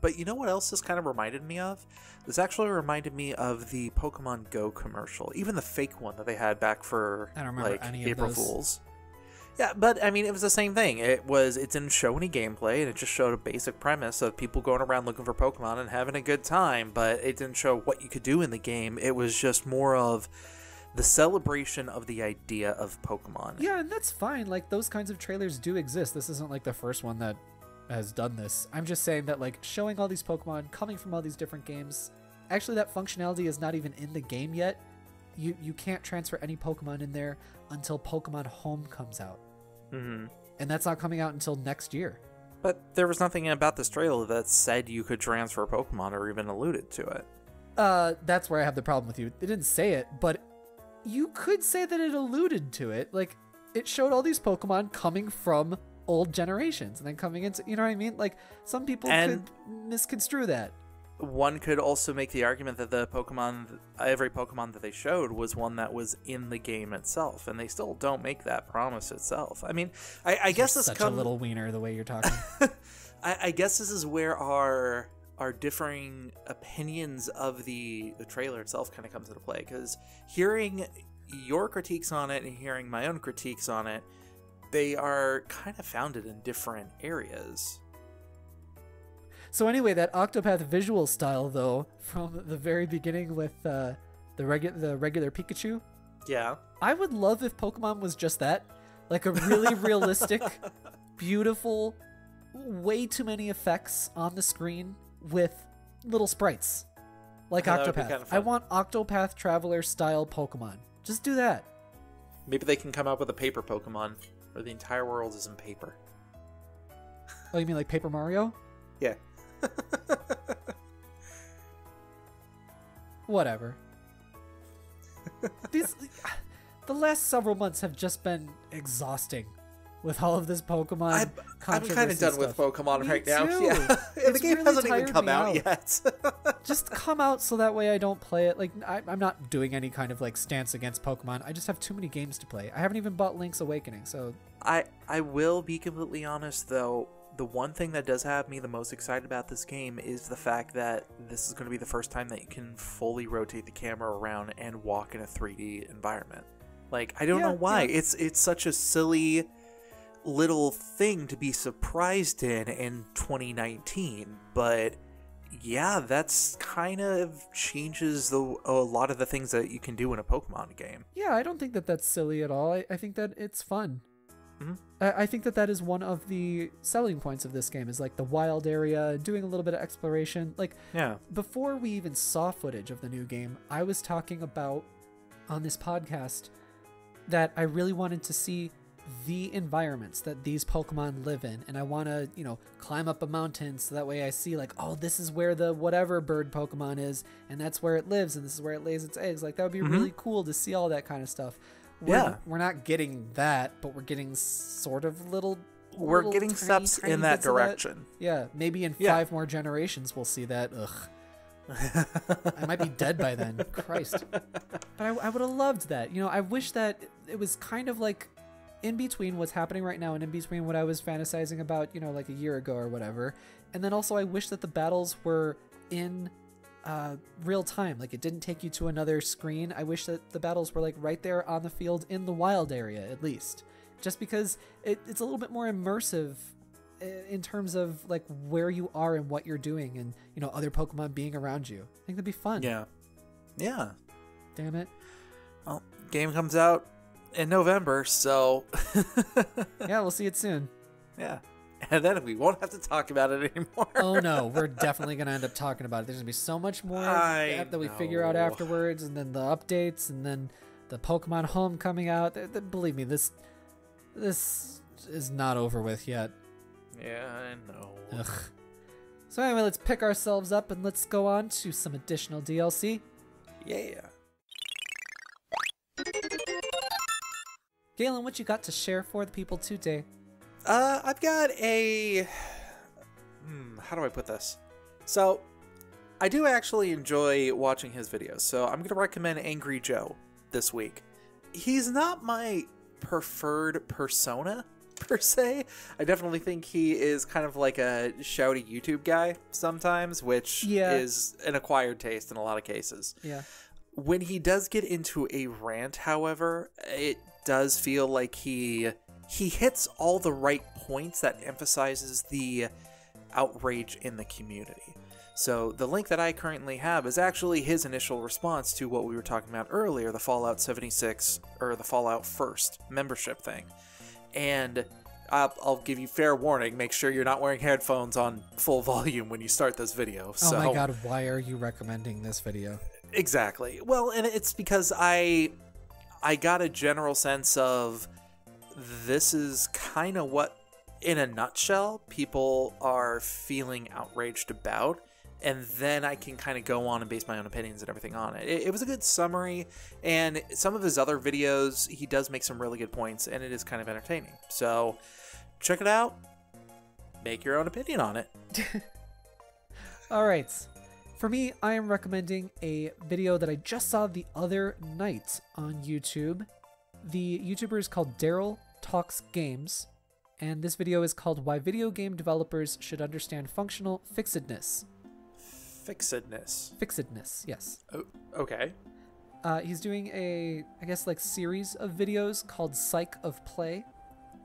But you know what else this kind of reminded me of? This actually reminded me of the Pokemon Go commercial, even the fake one that they had back for April Fools. Yeah, but I mean, it was the same thing. It didn't show any gameplay, and it just showed a basic premise of people going around looking for Pokemon and having a good time, but it didn't show what you could do in the game. It was just more of the celebration of the idea of Pokemon. Yeah, and that's fine. Like, those kinds of trailers do exist. This isn't like the first one that has done this. I'm just saying that, like, showing all these Pokemon coming from all these different games, actually that functionality is not even in the game yet. You can't transfer any Pokemon in there until Pokemon Home comes out. Mm-hmm. And that's not coming out until next year. But there was nothing about this trailer that said you could transfer Pokemon or even alluded to it. That's where I have the problem with you. It didn't say it, but you could say that it alluded to it. Like, it showed all these Pokemon coming from old generations and then coming into, you know what I mean? Like, some people could misconstrue that. One could also make the argument that every Pokemon that they showed was one that was in the game itself, and they still don't make that promise itself. I mean, I guess this such a little wiener the way you're talking. I guess this is where our our differing opinions of the trailer itself kind of comes into play, because hearing your critiques on it and hearing my own critiques on it, they are kind of founded in different areas. So anyway, that Octopath visual style, though, from the very beginning with the regular Pikachu, Yeah. I would love if Pokemon was just that. Like a really realistic, beautiful, way too many effects on the screen with little sprites. Like That would be Octopath. kinda fun. I want Octopath Traveler style Pokemon. Just do that. Maybe they can come up with a paper Pokemon where the entire world is in paper. Oh, you mean like Paper Mario? Yeah. Whatever. The last several months have just been exhausting with all of this Pokemon I'm kind of done with stuff. Pokemon Me right now. too. Yeah. And the It's game really hasn't even tired come me out out. yet. Just come out so that way I don't play it. Like I'm not doing any kind of like stance against Pokemon. I just have too many games to play. I haven't even bought Link's Awakening, so I will be completely honest, though. The one thing that does have me the most excited about this game is the fact that this is going to be the first time that you can fully rotate the camera around and walk in a 3D environment. Like, I don't know why. Yeah. It's such a silly little thing to be surprised in 2019, but yeah, that's kind of changes a lot of the things that you can do in a Pokemon game. yeah, I don't think that that's silly at all. I think that it's fun. Mhm. I think that is one of the selling points of this game is like the wild area, doing a little bit of exploration. Like, Yeah. before we even saw footage of the new game, I was talking about on this podcast that I really wanted to see the environments that these Pokemon live in, and I want to, climb up a mountain so that way I see like, oh, this is where the whatever bird Pokemon is, and that's where it lives, and this is where it lays its eggs. Like, that would be really cool to see all that kind of stuff. We're not getting that, but we're getting sort of little Getting tiny, steps tiny in that bits of direction. Yeah, maybe in 5 more generations we'll see that. Ugh. I might be dead by then. Christ. But I would have loved that. I wish that it was kind of like in between what's happening right now and in between what I was fantasizing about, like a year ago or whatever. And then also I wish that the battles were in real time. Like, it didn't take you to another screen. I wish that the battles were like right there on the field in the wild area, at least. Just because it's a little bit more immersive in terms of like where you are and what you're doing, and other Pokemon being around you. I think that'd be fun. Yeah. Damn it. Well, game comes out in November, so Yeah, we'll see it soon. yeah. And then we won't have to talk about it anymore. Oh no, we're definitely gonna end up talking about it. There's gonna be so much more that we figure out afterwards, and then the updates, and then the Pokemon Home coming out. Believe me, this is not over with yet. Yeah, I know. Ugh. So anyway, let's pick ourselves up and let's go on to some additional DLC. Yeah. Galen, what you got to share for the people today? I've got a... how do I put this? So, I do actually enjoy watching his videos, so I'm going to recommend Angry Joe this week. He's not my preferred persona, per se. I definitely think he is kind of like a shouty YouTube guy sometimes, which is an acquired taste in a lot of cases. Yeah. When he does get into a rant, however, it does feel like he hits all the right points that emphasizes the outrage in the community. So the link that I currently have is actually his initial response to what we were talking about earlier, the Fallout 76 or the Fallout First membership thing. And I'll give you fair warning, make sure you're not wearing headphones on full volume when you start this video. Oh my god, why are you recommending this video? Exactly. Well, and it's because I got a general sense of this is kind of what, in a nutshell, people are feeling outraged about. And then I can kind of go on and base my own opinions and everything on it. It was a good summary, and some of his other videos, he does make some really good points, and it is kind of entertaining. So check it out. Make your own opinion on it. All right. For me, I am recommending a video that I just saw the other night on YouTube. The YouTuber is called Daryl Talks Games, and this video is called Why Video Game Developers Should Understand Functional Fixedness. Fixedness, yes. Oh, okay. He's doing I guess, series of videos called Psych of Play.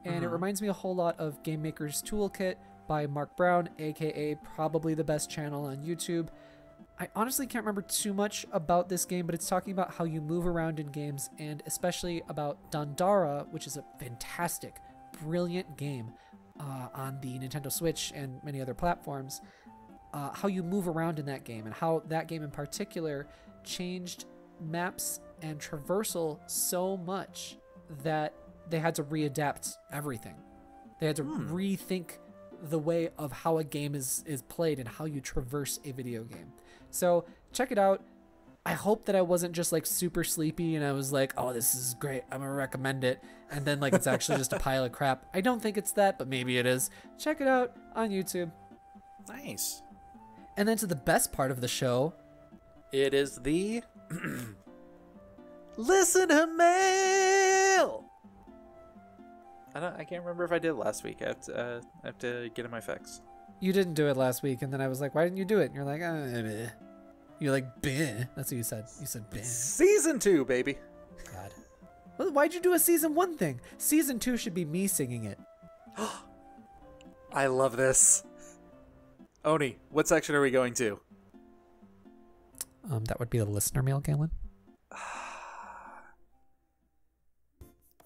And it reminds me a whole lot of Game Maker's Toolkit by Mark Brown, aka probably the best channel on YouTube. I honestly can't remember too much about this game, but it's talking about how you move around in games, and especially about Dandara, which is a fantastic, brilliant game on the Nintendo Switch and many other platforms. How you move around in that game, and how that game in particular changed maps and traversal so much that they had to readapt everything. They had to rethink the way of how a game is played and how you traverse a video game. So check it out. I hope that I wasn't just super sleepy and I was like, oh, this is great, I'm gonna recommend it, and then it's actually just a pile of crap. I don't think it's that, but maybe it is. Check it out on YouTube. Nice. And then to the best part of the show. It is the listener mail. I can't remember if I did last week. I have to get in my fix. You didn't do it last week, and then I was like, why didn't you do it? And you're like, bleh. You're like, bleh. That's what you said. You said, bleh. Season 2, baby. God. Well, why'd you do a season 1 thing? Season 2 should be me singing it. I love this. Oni, what section are we going to? That would be the listener mail, Galen.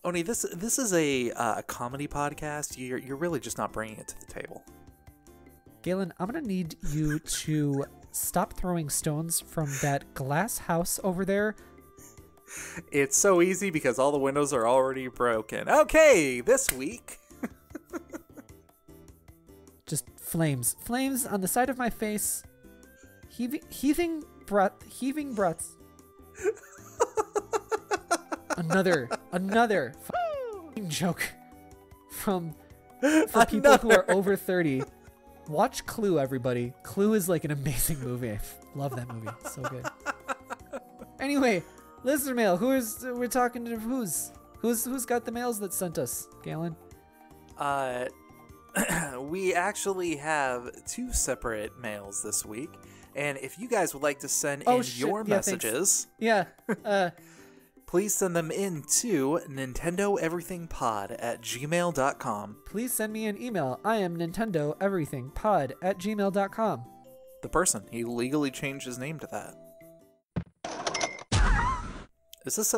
Oni, this is a comedy podcast. You're really just not bringing it to the table. Galen, I'm gonna need you to stop throwing stones from that glass house over there. It's so easy because all the windows are already broken. Okay, this week. Just flames on the side of my face, heaving breaths. Another joke for people who are over 30. Watch Clue, everybody. Clue is an amazing movie. I love that movie. It's so good. Anyway, listener mail. We're talking to who's got the mails that sent us, Galen? We actually have 2 separate mails this week, and if you guys would like to send your messages, please send them in to nintendoeverythingpod@gmail.com. Please send me an email. I am nintendoeverythingpod@gmail.com. The person, he legally changed his name to that. Is this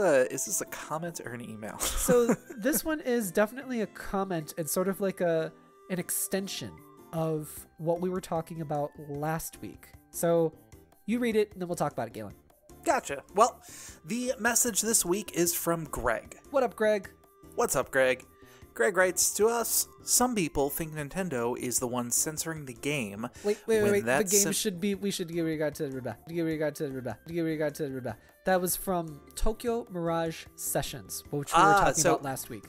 a comment or an email? So this one is definitely a comment. It's sort of like an extension of what we were talking about last week. So you read it, and then we'll talk about it, Galen. Gotcha. Well, the message this week is from Greg. What up, Greg? What's up, Greg? Greg writes to us, some people think Nintendo is the one censoring the game. Wait. The game should be, we should give regard to That was from Tokyo Mirage Sessions, which we were talking about last week.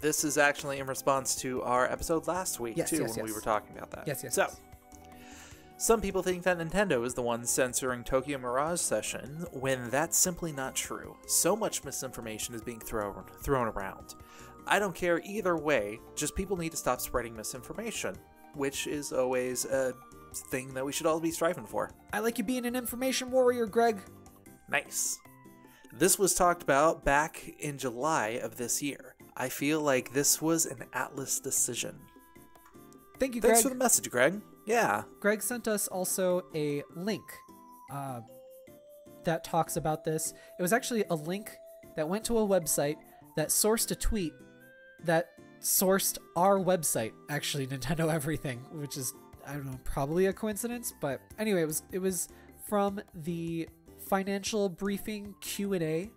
This is actually in response to our episode last week, when we were talking about that. Yes. Some people think that Nintendo is the one censoring Tokyo Mirage Session, when that's simply not true. So much misinformation is being thrown around. I don't care either way, just people need to stop spreading misinformation, which is always a thing that we should all be striving for. I like you being an information warrior, Greg. Nice. This was talked about back in July of this year. I feel like this was an Atlas decision. Thank you, Greg. Thanks for the message, Greg. Yeah. Greg sent us also a link that talks about this. It was actually a link that went to a website that sourced a tweet that sourced our website, actually, Nintendo Everything, which is, I don't know, probably a coincidence, but anyway, it was from the financial briefing Q&A.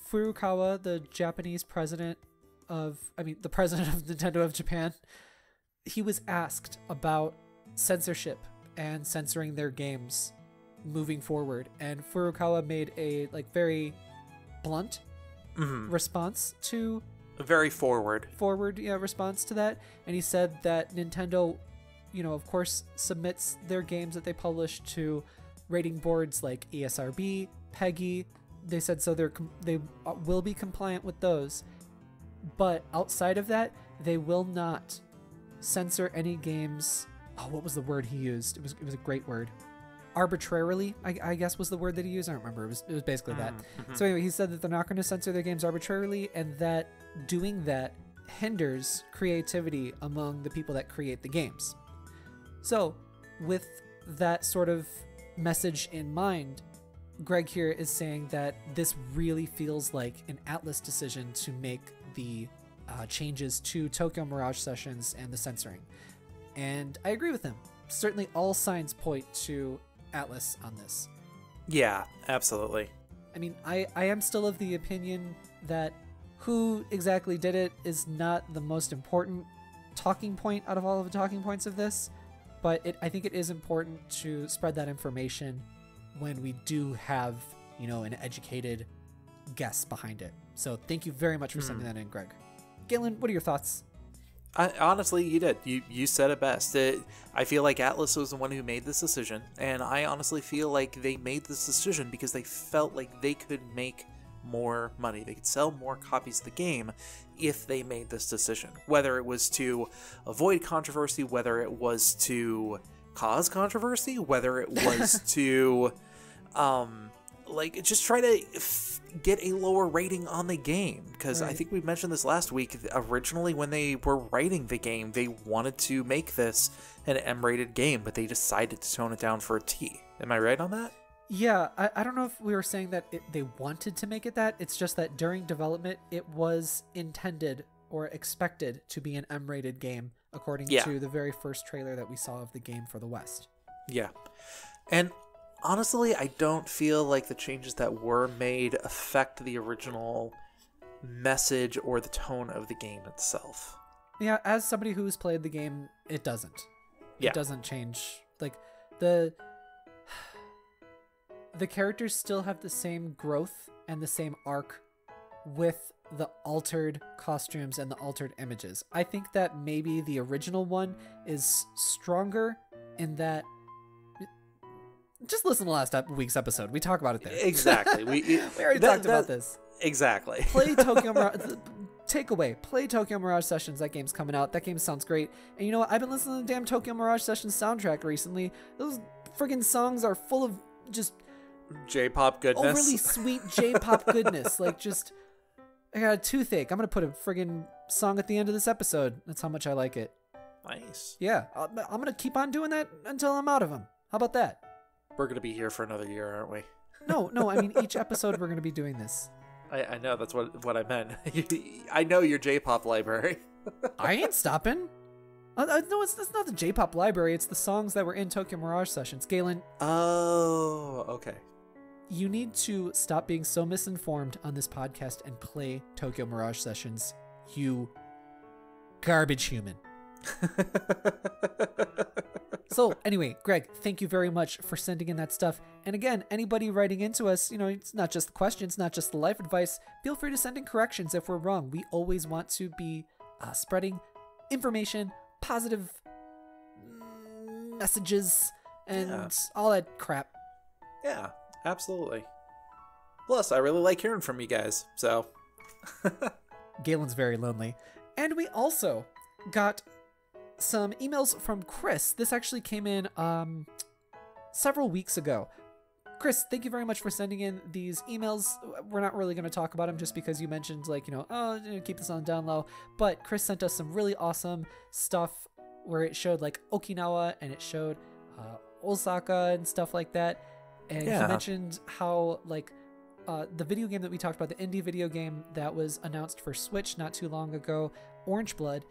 Furukawa, the Japanese president the president of Nintendo of Japan, he was asked about censorship and censoring their games moving forward, and Furukawa made a very blunt response to a very forward response to that, and he said that Nintendo, of course, submits their games that they publish to rating boards like ESRB, PEGI. They said so they will be compliant with those, but outside of that, they will not censor any games oh, what was the word he used? It was a great word. Arbitrarily, I guess was the word that he used. I don't remember. It was basically that. So anyway, he said that they're not going to censor their games arbitrarily, and that doing that hinders creativity among the people that create the games. So with that sort of message in mind, Greg here is saying that this really feels like an Atlus decision to make the changes to Tokyo Mirage Sessions and the censoring. And I agree with him. Certainly all signs point to Atlus on this. Yeah, absolutely. I mean, I am still of the opinion that who exactly did it is not the most important talking point out of all of the talking points of this, but I think it is important to spread that information when we do have, an educated guess behind it. So thank you very much for sending that in, Greg. Galen, what are your thoughts? Honestly, you did. You said it best. I feel like Atlus was the one who made this decision, and I honestly feel like they made this decision because they felt like they could make more money. They could sell more copies of the game if they made this decision. Whether it was to avoid controversy, whether it was to cause controversy, whether it was to just try to get a lower rating on the game, because right. I think we mentioned this last week. Originally, when they were writing the game, they wanted to make this an M-rated game, but they decided to tone it down for a T. Am I right on that? Yeah, I don't know if we were saying that they wanted to make it that. It's just that during development, it was intended or expected to be an M-rated game, according to the very first trailer that we saw of the game for the West. Yeah. And honestly, I don't feel like the changes that were made affect the original message or the tone of the game itself. Yeah, as somebody who's played the game, it doesn't. Yeah. It doesn't change. Like, the characters still have the same growth and the same arc with the altered costumes and the altered images. I think that maybe the original one is stronger in that. Just listen to last week's episode. We talk about it there. Exactly. We already talked about this. Exactly. Play Tokyo Mirage. Takeaway. Play Tokyo Mirage Sessions. That game's coming out. That game sounds great. And you know what? I've been listening to the damn Tokyo Mirage Sessions soundtrack recently. Those friggin' songs are full of just J-pop goodness. Overly sweet J-pop goodness. Like, just, I got a toothache. I'm going to put a friggin' song at the end of this episode. That's how much I like it. Nice. Yeah. I'm going to keep on doing that until I'm out of them. How about that? We're going to be here for another year, aren't we? No. I mean, each episode we're going to be doing this. I know. That's what I meant. I know your J-pop library. I ain't stopping. No, it's not the J-pop library. It's the songs that were in Tokyo Mirage Sessions. Galen. Oh, okay. You need to stop being so misinformed on this podcast and play Tokyo Mirage Sessions, you garbage human. So anyway, Greg, thank you very much for sending in that stuff. And again, anybody writing into us, it's not just the questions, not just the life advice. Feel free to send in corrections if we're wrong. We always want to be spreading information, positive messages, and all that crap. Yeah. Absolutely. Plus, I really like hearing from you guys, so. Galen's very lonely. And we also got some emails from Chris. This actually came in several weeks ago. Chris, thank you very much for sending in these emails. We're not really going to talk about them just because you mentioned, keep this on down low. But Chris sent us some really awesome stuff where it showed, Okinawa and it showed Osaka and stuff like that. And he mentioned how, the video game that we talked about, the indie video game that was announced for Switch not too long ago, Orange Blood,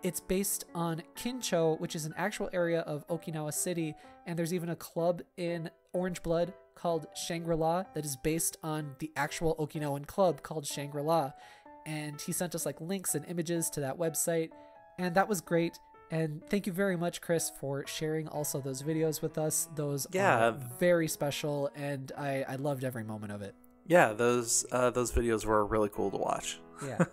it's based on Kincho, which is an actual area of Okinawa City, and there's even a club in Orange Blood called Shangri-La that is based on the actual Okinawan club called Shangri-La. And he sent us, links and images to that website, and that was great. And thank you very much, Chris, for sharing also those videos with us. Those are very special, and I loved every moment of it. Yeah, those videos were really cool to watch. Yeah.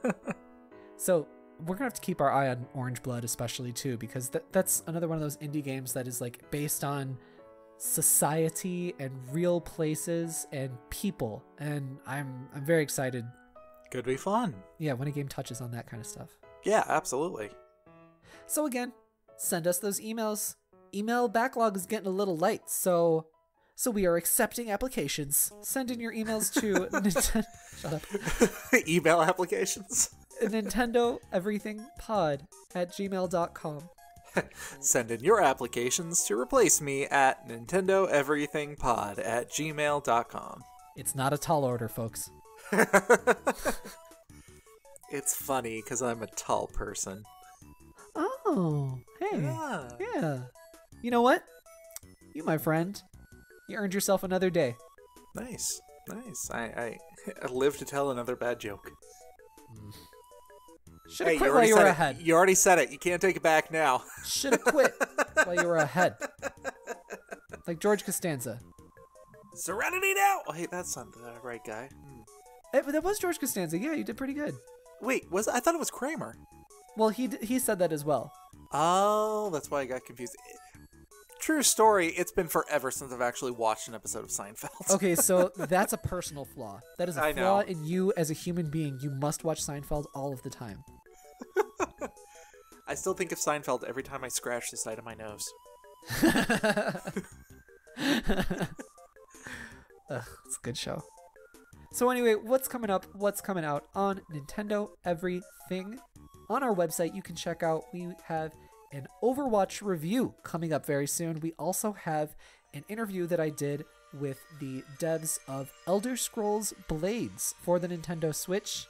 So we're gonna have to keep our eye on Orange Blood, especially too, because that's another one of those indie games that is based on society and real places and people, and I'm very excited. Could be fun. Yeah, when a game touches on that kind of stuff. Yeah, absolutely. So again, send us those emails. Email backlog is getting a little light, so we are accepting applications. Send in your emails to Shut up. Email applications. NintendoEverythingPod@gmail.com. Send in your applications to replace me at NintendoEverythingPod@gmail.com. It's not a tall order, folks. It's funny because I'm a tall person. Oh, hey. Yeah. You know what? You, my friend, you earned yourself another day. Nice. I live to tell another bad joke. Should have quit while you were ahead. You already said it. You can't take it back now. Should have quit while you were ahead. Like George Costanza. Serenity now! Oh, hey, that's not the right guy. That was George Costanza. Yeah, you did pretty good. Wait, I thought it was Kramer. Well, he said that as well. Oh, that's why I got confused. True story, it's been forever since I've actually watched an episode of Seinfeld. Okay, so that's a personal flaw. That is a flaw in you as a human being. You must watch Seinfeld all of the time. I still think of Seinfeld every time I scratch the side of my nose. It's a good show. So anyway, what's coming up? What's coming out on Nintendo Everything? On our website, you can check out, we have an Overwatch review coming up very soon. We also have an interview that I did with the devs of Elder Scrolls Blades for the Nintendo Switch.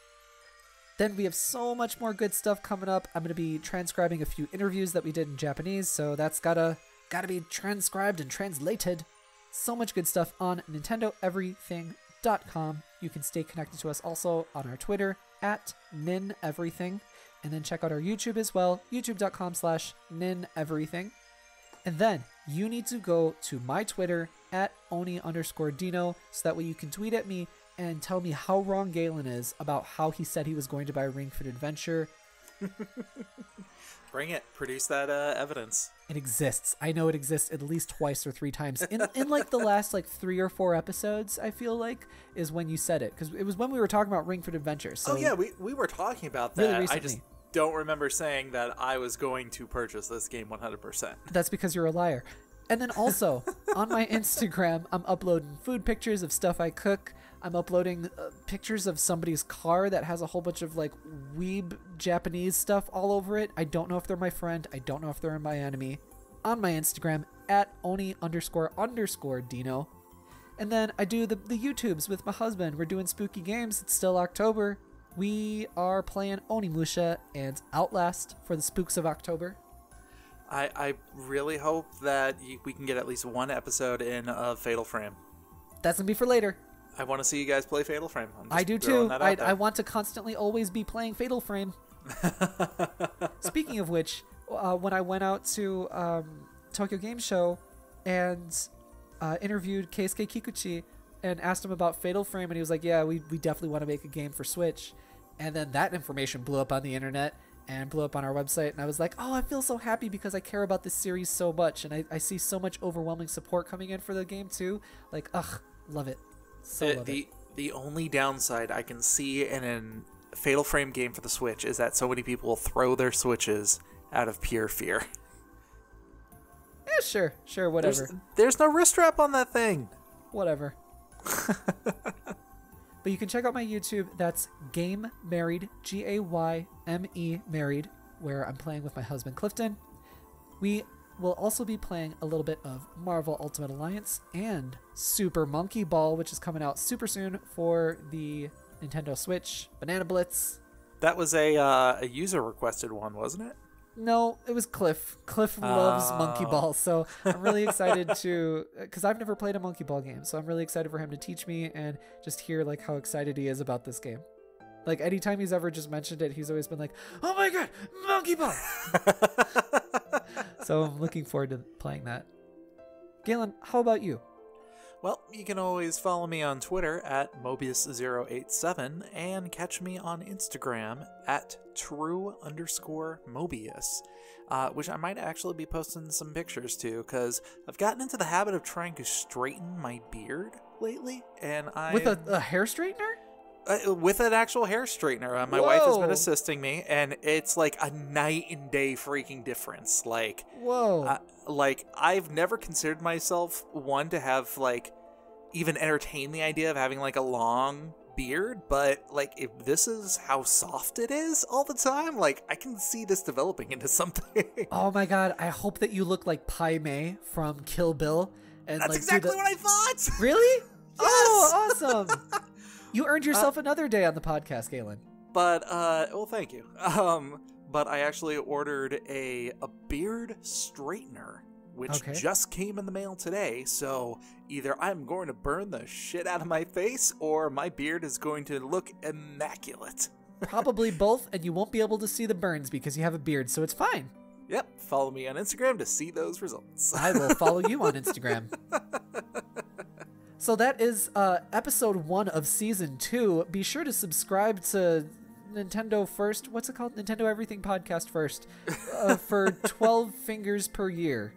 Then we have so much more good stuff coming up. I'm going to be transcribing a few interviews that we did in Japanese, so that's gotta be transcribed and translated. So much good stuff on NintendoEverything.com. You can stay connected to us also on our Twitter at NinEverything. And then check out our YouTube as well, youtube.com/NinEverything. And then you need to go to my Twitter at Oni_Dino so that way you can tweet at me and tell me how wrong Galen is about how he said he was going to buy Ring Fit Adventure. Bring it. Produce that evidence. It exists. I know it exists at least twice or three times. In like the last like 3 or 4 episodes, I feel like, is when you said it. Because it was when we were talking about Ring Fit Adventure. So oh yeah, we were talking about that. Really recently. I just don't remember saying that I was going to purchase this game 100%. That's because you're a liar. And then also, on my Instagram, I'm uploading food pictures of stuff I cook. I'm uploading pictures of somebody's car that has a whole bunch of like weeb Japanese stuff all over it. I don't know if they're my friend. I don't know if they're my enemy. On my Instagram, at Oni__Dino. And then I do the YouTubes with my husband. We're doing spooky games. It's still October. We are playing Onimusha and Outlast for the spooks of October. I really hope that we can get at least one episode in of Fatal Frame. That's going to be for later. I want to see you guys play Fatal Frame. I do too. I want to constantly always be playing Fatal Frame. Speaking of which, when I went out to Tokyo Game Show and interviewed Keisuke Kikuchi and asked him about Fatal Frame, and he was like, yeah, we definitely want to make a game for Switch. And then that information blew up on the internet and blew up on our website, and I was like, oh, I feel so happy because I care about this series so much, and I see so much overwhelming support coming in for the game too. Like, ugh, love it. The only downside I can see in a Fatal Frame game for the Switch is that so many people will throw their Switches out of pure fear. Yeah, sure, whatever. There's no wrist strap on that thing. Whatever. But you can check out my YouTube. That's Game Married, GAYME Married, where I'm playing with my husband Clifton. We will also be playing a little bit of Marvel Ultimate Alliance and Super Monkey Ball, which is coming out super soon for the Nintendo Switch. Banana Blitz. That was a user requested one, wasn't it? No, it was Cliff. Cliff loves Monkey Ball, so I'm really excited to, because I've never played a Monkey Ball game, so I'm really excited for him to teach me and just hear like how excited he is about this game. Like anytime he's ever just mentioned it, he's always been like, "Oh my god, Monkey Ball!" So I'm looking forward to playing that. Galen, how about you? Well, you can always follow me on Twitter at Mobius087 and catch me on Instagram at true_Mobius, which I might actually be posting some pictures to because I've gotten into the habit of trying to straighten my beard lately, and with a hair straightener? With an actual hair straightener. My wife has been assisting me, and it's like a night and day freaking difference. Like, whoa. Like, I've never considered myself one to have, like, even entertain the idea of having, like, a long beard, but, like, if this is how soft it is all the time, like, I can see this developing into something. Oh my god, I hope that you look like Pai Mei from Kill Bill. And That's like, exactly what I thought! Really? Yes! Oh, awesome! You earned yourself another day on the podcast, Galen. But, well, thank you. But I actually ordered a beard straightener, which just came in the mail today. So either I'm going to burn the shit out of my face, or my beard is going to look immaculate. Probably both, and you won't be able to see the burns because you have a beard, so it's fine. Yep, follow me on Instagram to see those results. I will follow you on Instagram. So that is episode 1 of season 2. Be sure to subscribe to Nintendo First. What's it called? Nintendo Everything Podcast First. For 12 fingers per year.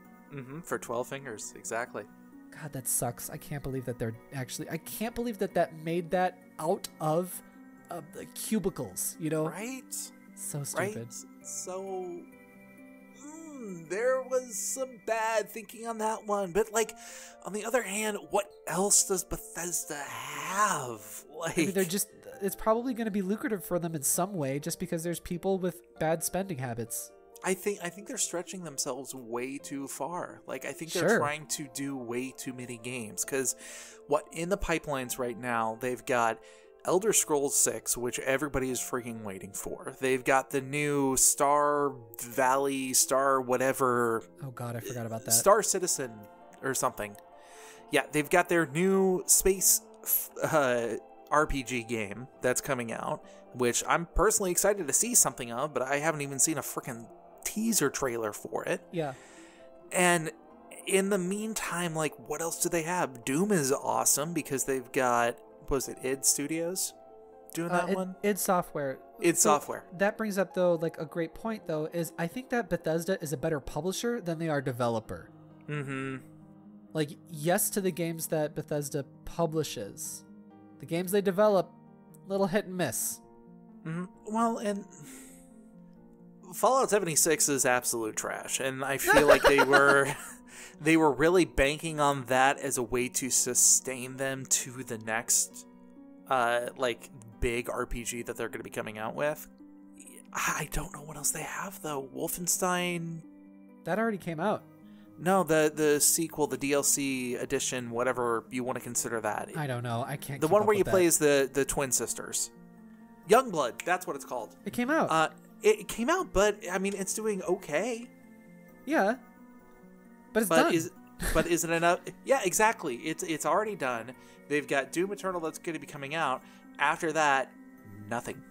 For 12 fingers, exactly. God, that sucks. I can't believe that they're actually... I can't believe that made that out of the cubicles, you know? Right? So stupid. Right? So... there was some bad thinking on that one, but like on the other hand, what else does Bethesda have? Like, maybe they're just, it's probably going to be lucrative for them in some way just because there's people with bad spending habits. I think they're stretching themselves way too far. Like, I think they're trying to do way too many games, because what in the pipelines right now, they've got Elder Scrolls 6, which everybody is freaking waiting for. They've got the new Star Valley, Star whatever. Oh god, I forgot about that. Star Citizen or something. Yeah, they've got their new space RPG game that's coming out, which I'm personally excited to see something of, but I haven't even seen a freaking teaser trailer for it. Yeah. And in the meantime, like, what else do they have? Doom is awesome because they've got... was it id Studios doing that one? id Software. id Software. That brings up, though, like a great point, though, is I think that Bethesda is a better publisher than they are developer. Like, yes to the games that Bethesda publishes. The games they develop, little hit and miss. Well, and Fallout 76 is absolute trash, and I feel like they were really banking on that as a way to sustain them to the next like big RPG that they're going to be coming out with. I don't know what else they have though. Wolfenstein, that already came out. No, the sequel, the DLC edition, whatever you want to consider that. I don't know. I can't. The one where you play as the twin sisters. Youngblood, that's what it's called. It came out. It came out, but I mean, it's doing okay. Yeah. But it's done. But is it enough? Yeah, exactly. It's already done. They've got Doom Eternal that's going to be coming out. After that, nothing.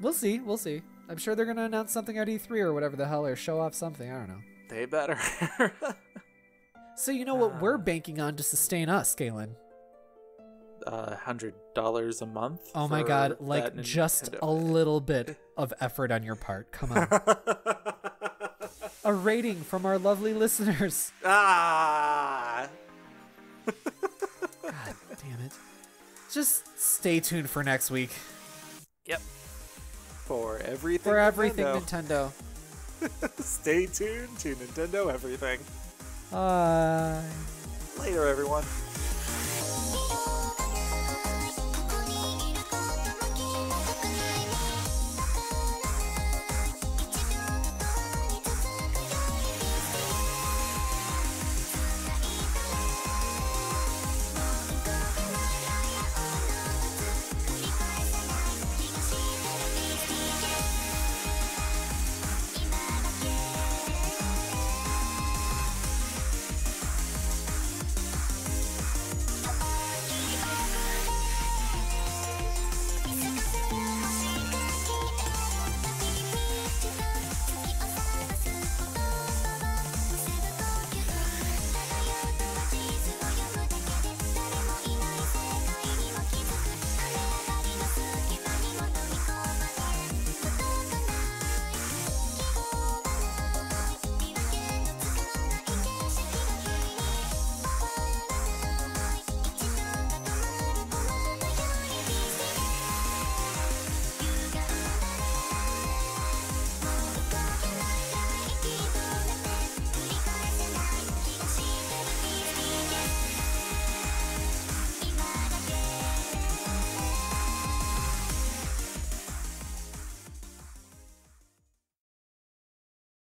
We'll see. We'll see. I'm sure they're going to announce something at E3 or whatever the hell, or show off something. I don't know. They better. So you know what we're banking on to sustain us, Galen? $100 a month. Oh my god, like just a little bit of effort on your part. Come on. A rating from our lovely listeners. God damn it. Just stay tuned for next week. Yep. For everything Nintendo. Stay tuned to Nintendo Everything. Bye. Later, everyone.